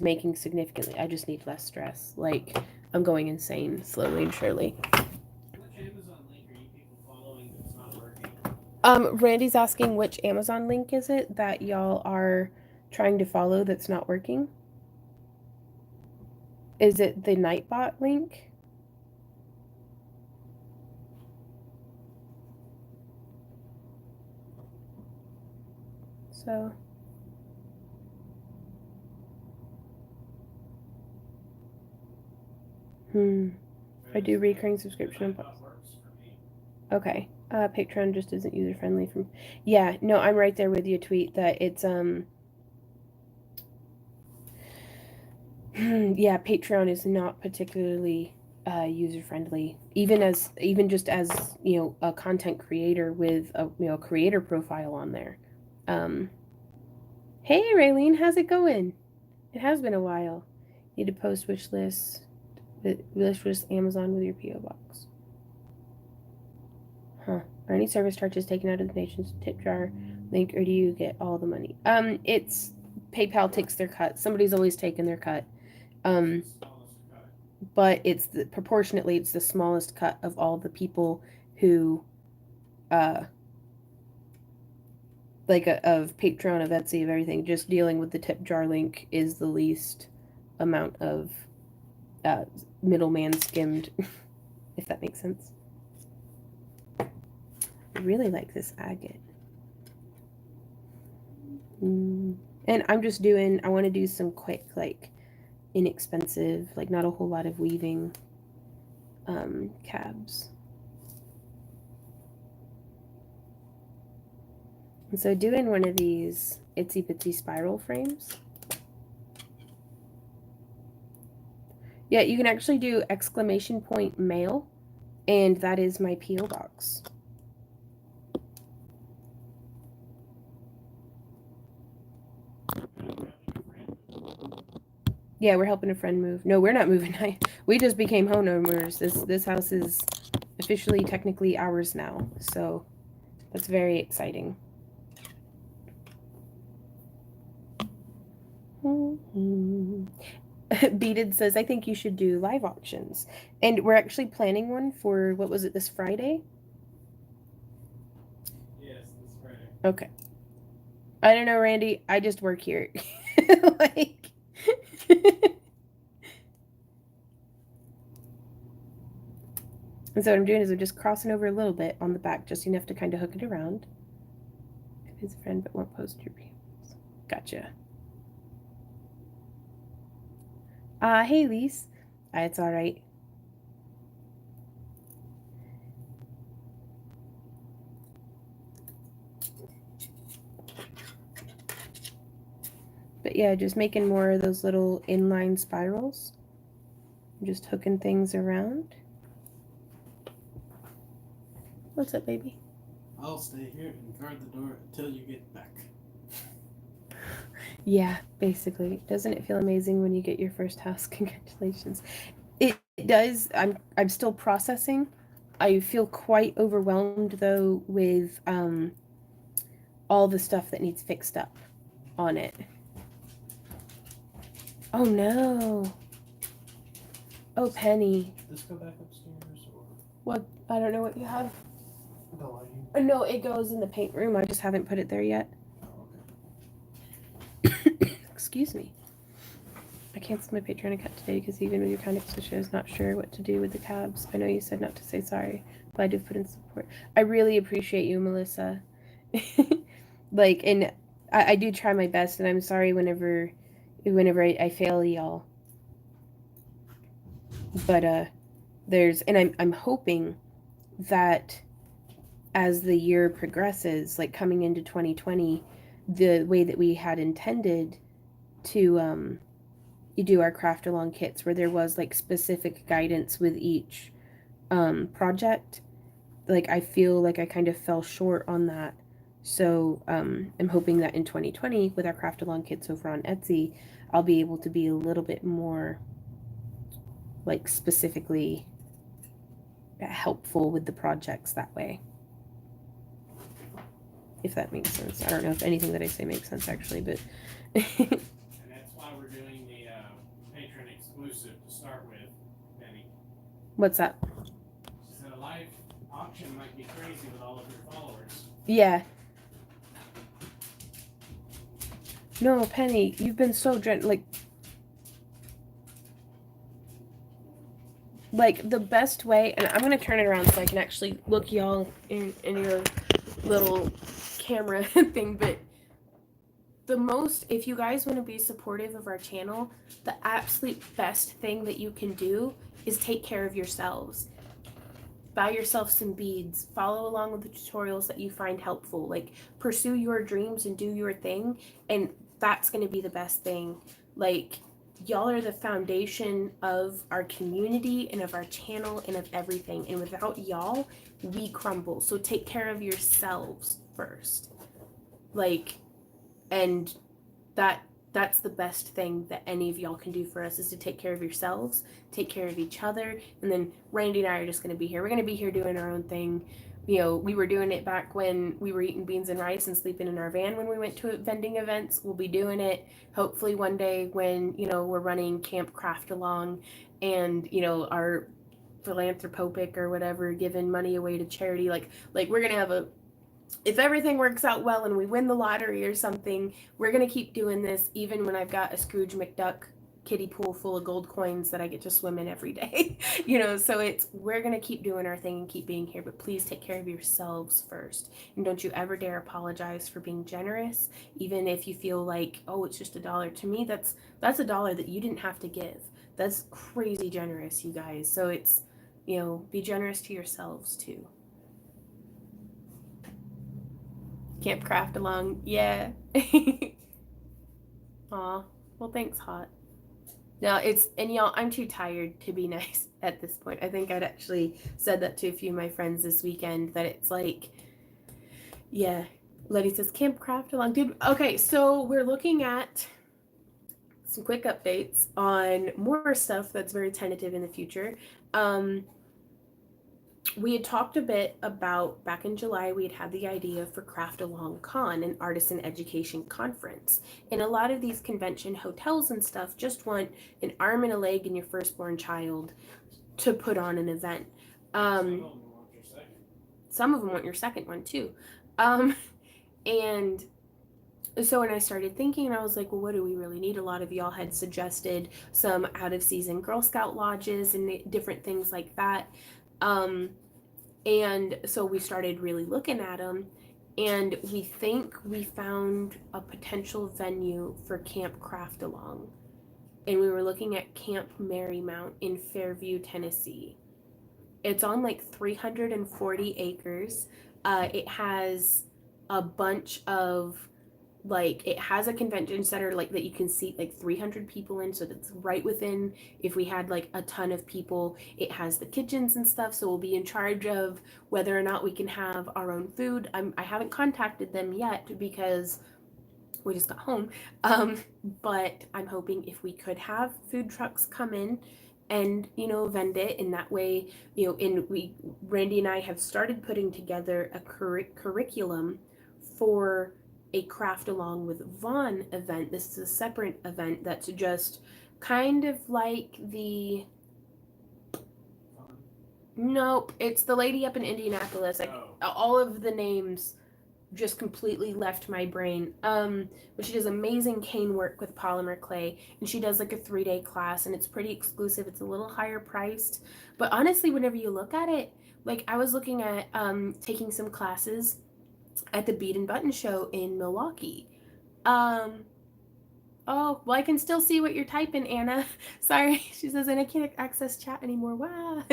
Speaker 2: making significantly, I just need less stress. Like, I'm going insane slowly and surely.
Speaker 1: Which Amazon link are you people following that's not working?
Speaker 2: Randy's asking which Amazon link is it that y'all are trying to follow that's not working? Is it the Nightbot link? So I do recurring subscription. Okay. Patreon just isn't user friendly from. Yeah, no, I'm right there with you, Tweet, that it's yeah, Patreon is not particularly user friendly. Even just as, a content creator with a creator profile on there. Hey Raylene, how's it going? It has been a while. Need to post wish list Amazon with your PO box. Huh. Are any service charges taken out of the nation's tip jar link, or do you get all the money? It's PayPal takes their cut. Somebody's always taken their cut. But proportionately it's the smallest cut of all the people who of Patreon, of Etsy, of everything. Just dealing with the tip jar link is the least amount of middleman skimmed, if that makes sense. I really like this agate. And I'm just I want to do some quick, like, inexpensive, like, not a whole lot of weaving cabs. And so doing one of these itsy bitsy spiral frames. Yeah, you can actually do !mail, and that is my P.O. box. Yeah, we're helping a friend move. No, we're not moving. We just became homeowners. This house is officially, technically ours now. So that's very exciting. Beaded says, I think you should do live auctions. And we're actually planning one for, what was it, this Friday?
Speaker 1: Yes, this Friday.
Speaker 2: Okay. I don't know, Randy. I just work here. Like... And so what I'm doing is I'm just crossing over a little bit on the back, just enough to kind of hook it around. If he's a friend but won't post your POs. Gotcha. Hey, Lise. It's all right. But yeah, just making more of those little inline spirals. Just hooking things around. What's up, baby?
Speaker 3: I'll stay here and guard the door until you get back.
Speaker 2: Yeah, basically. Doesn't it feel amazing when you get your first house? Congratulations. It does. I'm still processing. I feel quite overwhelmed though with all the stuff that needs fixed up on it. Oh no. Oh, Penny.
Speaker 3: Does this go back upstairs or?
Speaker 2: What? I don't know what you have.
Speaker 3: The lighting?
Speaker 2: No, it goes in the paint room. I just haven't put it there yet.
Speaker 3: Oh, okay.
Speaker 2: Excuse me. I canceled my Patreon account today because even with your contact issue, I was not sure what to do with the cabs. I know you said not to say sorry, Glad you've put in support. I really appreciate you, Melissa. Like, and I do try my best, and I'm sorry whenever I fail y'all. But I'm hoping that as the year progresses, like coming into 2020, the way that we had intended to you do our craft along kits, where there was like specific guidance with each project, like I feel like I kind of fell short on that. So I'm hoping that in 2020 with our craft along kits over on Etsy, I'll be able to be a little bit more like specifically helpful with the projects that way. If that makes sense. I don't know if anything that I say makes sense actually, but
Speaker 1: And that's why we're doing the patron exclusive to start with, Benny.
Speaker 2: What's that?
Speaker 1: She said a live auction might be crazy with all of your followers.
Speaker 2: Yeah. No, Penny, you've been so like the best way, and I'm gonna turn it around so I can actually look y'all in your little camera thing, but the most, if you guys want to be supportive of our channel, the absolute best thing that you can do is take care of yourselves. Buy yourself some beads, follow along with the tutorials that you find helpful, like pursue your dreams and do your thing, and that's going to be the best thing. Like, y'all are the foundation of our community and of our channel and of everything, and without y'all, we crumble. So take care of yourselves first. Like, and that's the best thing that any of y'all can do for us, is to take care of yourselves, take care of each other, and then Randy and I are just going to be here. We're going to be here doing our own thing. You know, we were doing it back when we were eating beans and rice and sleeping in our van when we went to vending events. We'll be doing it hopefully one day when, you know, we're running Camp Craft Along and, you know, our philanthropic or whatever, giving money away to charity. Like we're going to have if everything works out well and we win the lottery or something, we're going to keep doing this even when I've got a Scrooge McDuck kiddie pool full of gold coins that I get to swim in every day. You know, so we're going to keep doing our thing and keep being here, but please take care of yourselves first. And don't you ever dare apologize for being generous, even if you feel like, oh, it's just $1. To me, that's $1 that you didn't have to give. That's crazy generous, you guys. So it's, you know, be generous to yourselves too. Camp Craft Along, yeah. Aw, well, thanks, Hot. No, and y'all, I'm too tired to be nice at this point. I think I'd actually said that to a few of my friends this weekend, that it's like, yeah. Letty says, Camp Craft Along. Dude, okay, so we're looking at some quick updates on more stuff that's very tentative in the future. We had talked a bit about, back in July, we had the idea for Craft Along Con, an artisan education conference. And a lot of these convention hotels and stuff just want an arm and a leg and your firstborn child to put on an event. Some of them want your second one too. And so when I started thinking, I was like, well, what do we really need? A lot of y'all had suggested some out-of-season Girl Scout lodges and different things like that. And so we started really looking at them, and we think we found a potential venue for Camp Craft Along. And we were looking at Camp Marymount in Fairview, Tennessee. It's on like 340 acres. It has a bunch of, like, it has a convention center like that you can seat like 300 people in, so that's right within, if we had like a ton of people. It has the kitchens and stuff, so we'll be in charge of whether or not we can have our own food. I haven't contacted them yet because we just got home, but I'm hoping if we could have food trucks come in and, you know, vend it in that way, you know. Randy and I have started putting together a curriculum for a Craft Along with Vaughn event. This is a separate event that's just kind of like the, nope, it's the lady up in Indianapolis. Like, all of the names just completely left my brain. But she does amazing cane work with polymer clay, and she does like a 3-day class, and it's pretty exclusive. It's a little higher priced, but honestly, whenever you look at it, Like I was looking at taking some classes at the Bead and Button show in Milwaukee. Oh, well, I can still see what you're typing, Anna. Sorry, she says, and I can't access chat anymore. Wow.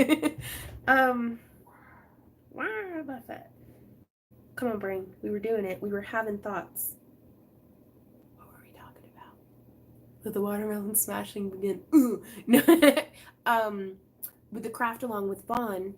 Speaker 2: Wow about that. Come on, brain. We were doing it. We were having thoughts. What were we talking about? Let the watermelon smashing begin. Ooh. No. With the craft along with Vaughn.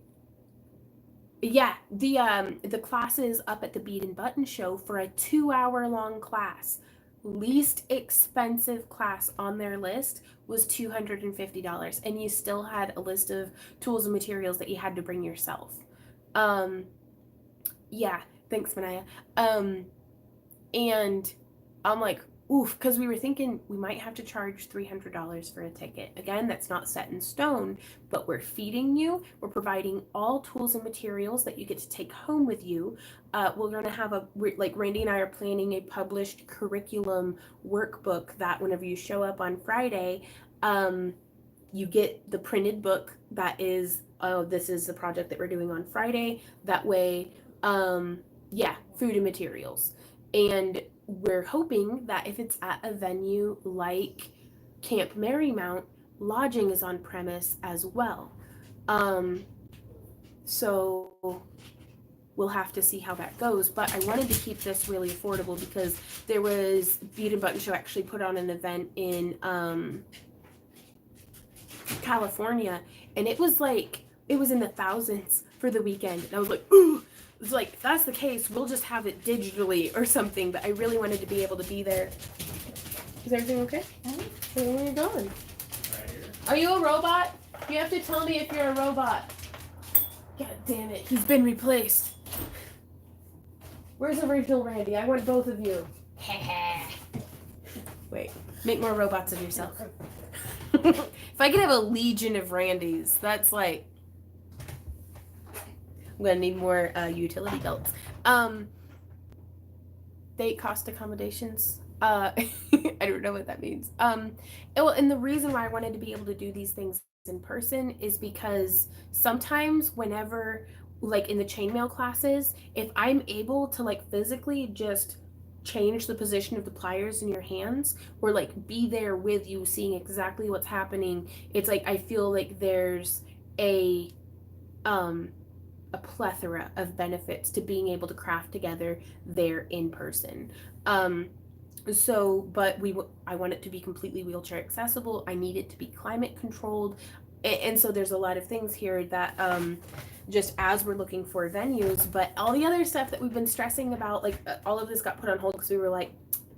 Speaker 2: Yeah, the classes up at the Bead and Button show for a 2-hour long class. Least expensive class on their list was $250, and you still had a list of tools and materials that you had to bring yourself. Yeah, thanks, Manaya. And I'm like, oof, because we were thinking we might have to charge $300 for a ticket. Again, that's not set in stone, but we're feeding you. We're providing all tools and materials that you get to take home with you. We're going to have like Randy and I are planning a published curriculum workbook that whenever you show up on Friday, you get the printed book that is, oh, this is the project that we're doing on Friday. That way, yeah, food and materials. And we're hoping that if it's at a venue like Camp Marymount, lodging is on premise as well. So we'll have to see how that goes. But I wanted to keep this really affordable because there was Bead and Button Show actually put on an event in California, and it was in the thousands for the weekend. And I was like, ooh. It's like, if that's the case, we'll just have it digitally or something, but I really wanted to be able to be there. Is everything okay? Where are you going?
Speaker 1: Right here.
Speaker 2: Are you a robot? You have to tell me if you're a robot. God damn it, he's been replaced. Where's original Randy? I want both of you. Wait, make more robots of yourself. If I could have a legion of Randys, that's like... I'm gonna need more utility belts. They cost accommodations. I don't know what that means. And the reason why I wanted to be able to do these things in person is because sometimes whenever, like in the chainmail classes, if I'm able to like physically just change the position of the pliers in your hands or like be there with you seeing exactly what's happening, it's like I feel like there's a plethora of benefits to being able to craft together there in person. But I want it to be completely wheelchair accessible. I need it to be climate controlled. And so there's a lot of things here that just as we're looking for venues, but all the other stuff that we've been stressing about, like all of this got put on hold because we were like,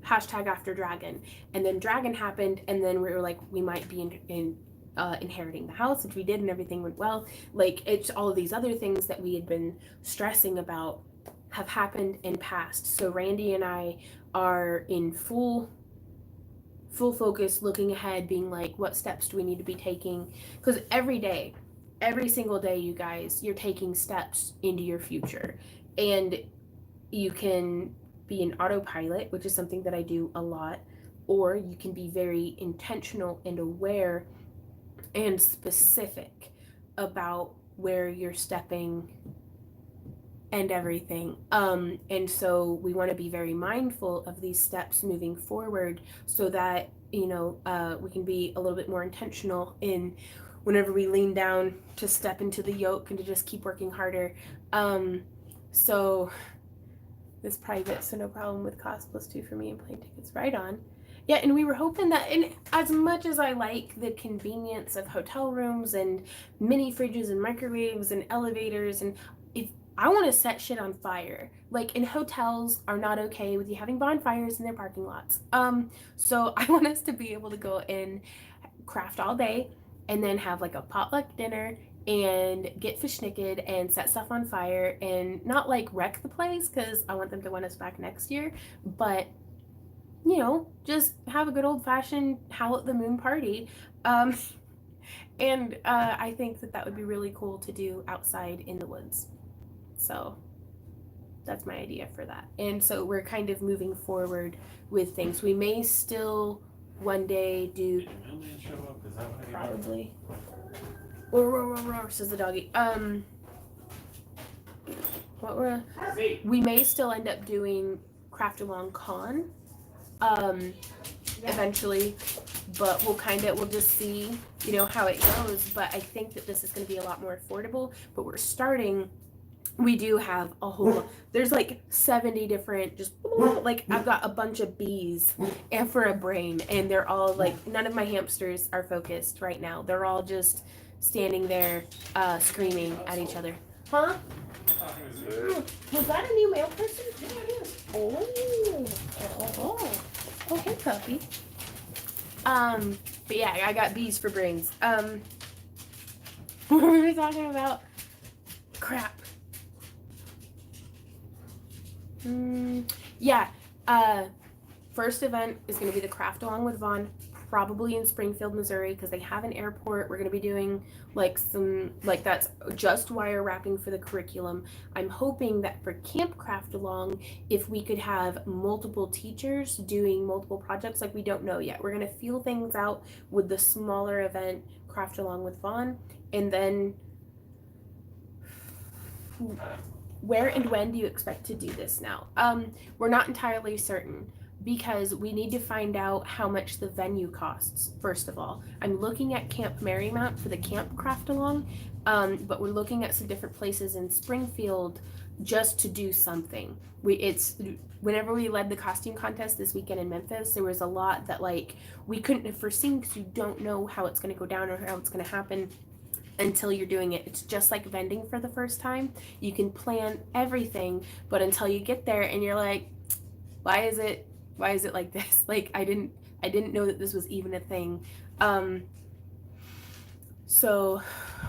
Speaker 2: hashtag after Dragon. And then Dragon happened, and then we were like, we might be inheriting the house, which we did, and everything went well. Like, it's all of these other things that we had been stressing about have happened and passed. So Randy and I are in full focus, looking ahead, being like, what steps do we need to be taking? Because every single day, you guys, you're taking steps into your future. And you can be an autopilot, which is something that I do a lot, or you can be very intentional and aware and specific about where you're stepping and everything. And so we want to be very mindful of these steps moving forward so that, we can be a little bit more intentional in whenever we lean down to step into the yoke and to just keep working harder. So this private, so no problem with cost +2 for me and plane tickets. Right on. Yeah, and we were hoping that, and as much as I like the convenience of hotel rooms and mini fridges and microwaves and elevators, and if I want to set shit on fire, like, and hotels are not okay with you having bonfires in their parking lots. So I want us to be able to go and craft all day and then have like a potluck dinner and get fish naked and set stuff on fire and not like wreck the place because I want them to want us back next year, but just have a good old-fashioned Howl at the Moon party. And I think that would be really cool to do outside in the woods. So that's my idea for that. And so we're kind of moving forward with things. We may still one day do...
Speaker 3: Did the mailman show up? Is that what
Speaker 2: Probably. Roar, roar, roar, roar, says the doggy. we may still end up doing Craft Along Con eventually, but we'll just see, how it goes. But I think that this is going to be a lot more affordable, but we do have there's like 70 different, just like I've got a bunch of bees and for a brain, and they're all like, none of my hamsters are focused right now. They're all just standing there screaming at each other. Huh? Was that a new mail person? Yeah, it is. Oh, hey, puppy. But yeah, I got bees for brains. What were we talking about? Crap. Yeah. First event is going to be the Craft Along with Vaughn, probably in Springfield, Missouri, because they have an airport. We're going to be doing that's just wire wrapping for the curriculum. I'm hoping that for Camp Craft Along, if we could have multiple teachers doing multiple projects, we don't know yet. We're going to feel things out with the smaller event, Craft Along with Vaughn, and then where and when do you expect to do this now? We're not entirely certain, because we need to find out how much the venue costs, first of all. I'm looking at Camp Marymount for the Camp Craft Along, but we're looking at some different places in Springfield just to do something. Whenever we led the costume contest this weekend in Memphis, there was a lot that we couldn't have foreseen, because you don't know how it's going to go down or how it's going to happen until you're doing it. It's just like vending for the first time. You can plan everything, but until you get there and you're like, why is it like this? I didn't know that this was even a thing. So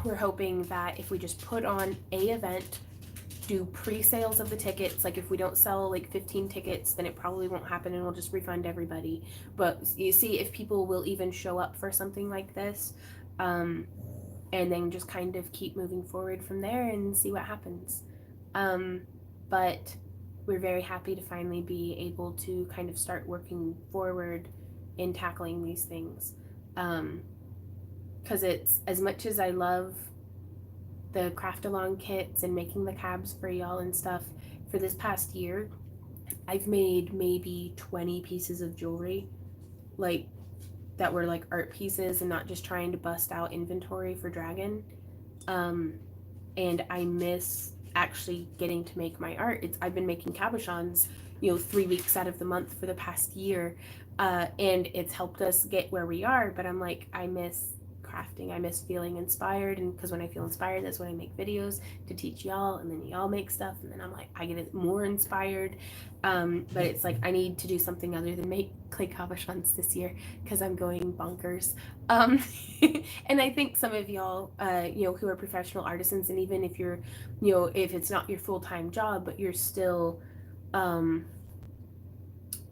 Speaker 2: we're hoping that if we just put on a event, do pre-sales of the tickets, if we don't sell 15 tickets, then it probably won't happen and we'll just refund everybody. But you see if people will even show up for something like this, and then just kind of keep moving forward from there and see what happens. But we're very happy to finally be able to kind of start working forward in tackling these things. Because it's, as much as I love the Craft Along kits and making the cabs for y'all and stuff, for this past year, I've made maybe 20 pieces of jewelry, that were art pieces and not just trying to bust out inventory for Dragon. And I miss actually getting to make my art. I've been making cabochons, 3 weeks out of the month for the past year, and it's helped us get where we are. But I'm I miss crafting. I miss feeling inspired, and because when I feel inspired, that's when I make videos to teach y'all, and then y'all make stuff, and then I'm I get more inspired. But it's I need to do something other than make clay cabochons this year, because I'm going bonkers. And I think some of y'all, who are professional artisans, and even if you're, if it's not your full-time job, but you're still,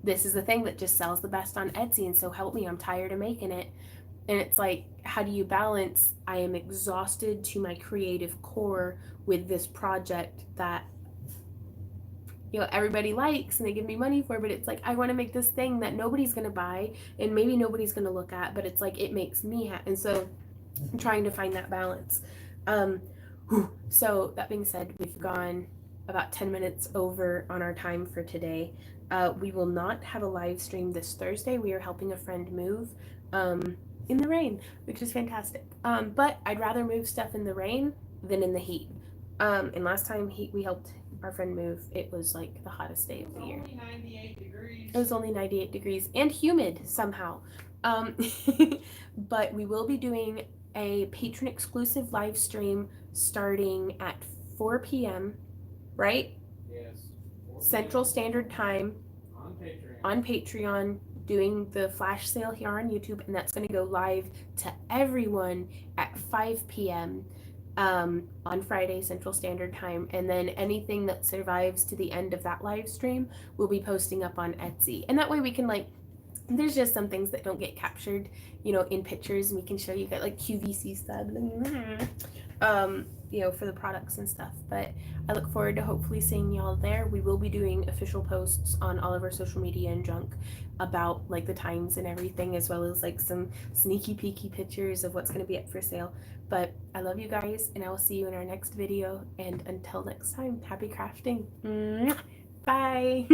Speaker 2: this is the thing that just sells the best on Etsy, and so help me, I'm tired of making it. And it's how do you balance, I am exhausted to my creative core with this project that, everybody likes and they give me money for, but it's I want to make this thing that nobody's going to buy and maybe nobody's going to look at, but it's it makes me happy. And so I'm trying to find that balance. So that being said, we've gone about 10 minutes over on our time for today. We will not have a live stream this Thursday. We are helping a friend move in the rain, which is fantastic. But I'd rather move stuff in the rain than in the heat. And last time we helped our friend move, it was the hottest day of the year.
Speaker 1: Only 98 degrees.
Speaker 2: It was only 98 degrees and humid somehow. But we will be doing a patron exclusive live stream starting at 4 p.m. right?
Speaker 1: Yes.
Speaker 2: Central Standard Time on Patreon, doing the flash sale here on YouTube, and that's going to go live to everyone at 5 p.m. On Friday Central Standard Time, and then anything that survives to the end of that live stream we'll be posting up on Etsy, and that way we can there's just some things that don't get captured in pictures, and we can show you guys QVC sub, you know, for the products and stuff. But I look forward to hopefully seeing y'all there. We will be doing official posts on all of our social media and junk about like the times and everything, as well as like some sneaky peeky pictures of what's going to be up for sale. But I love you guys, and I will see you in our next video. And until next time, happy crafting. Bye.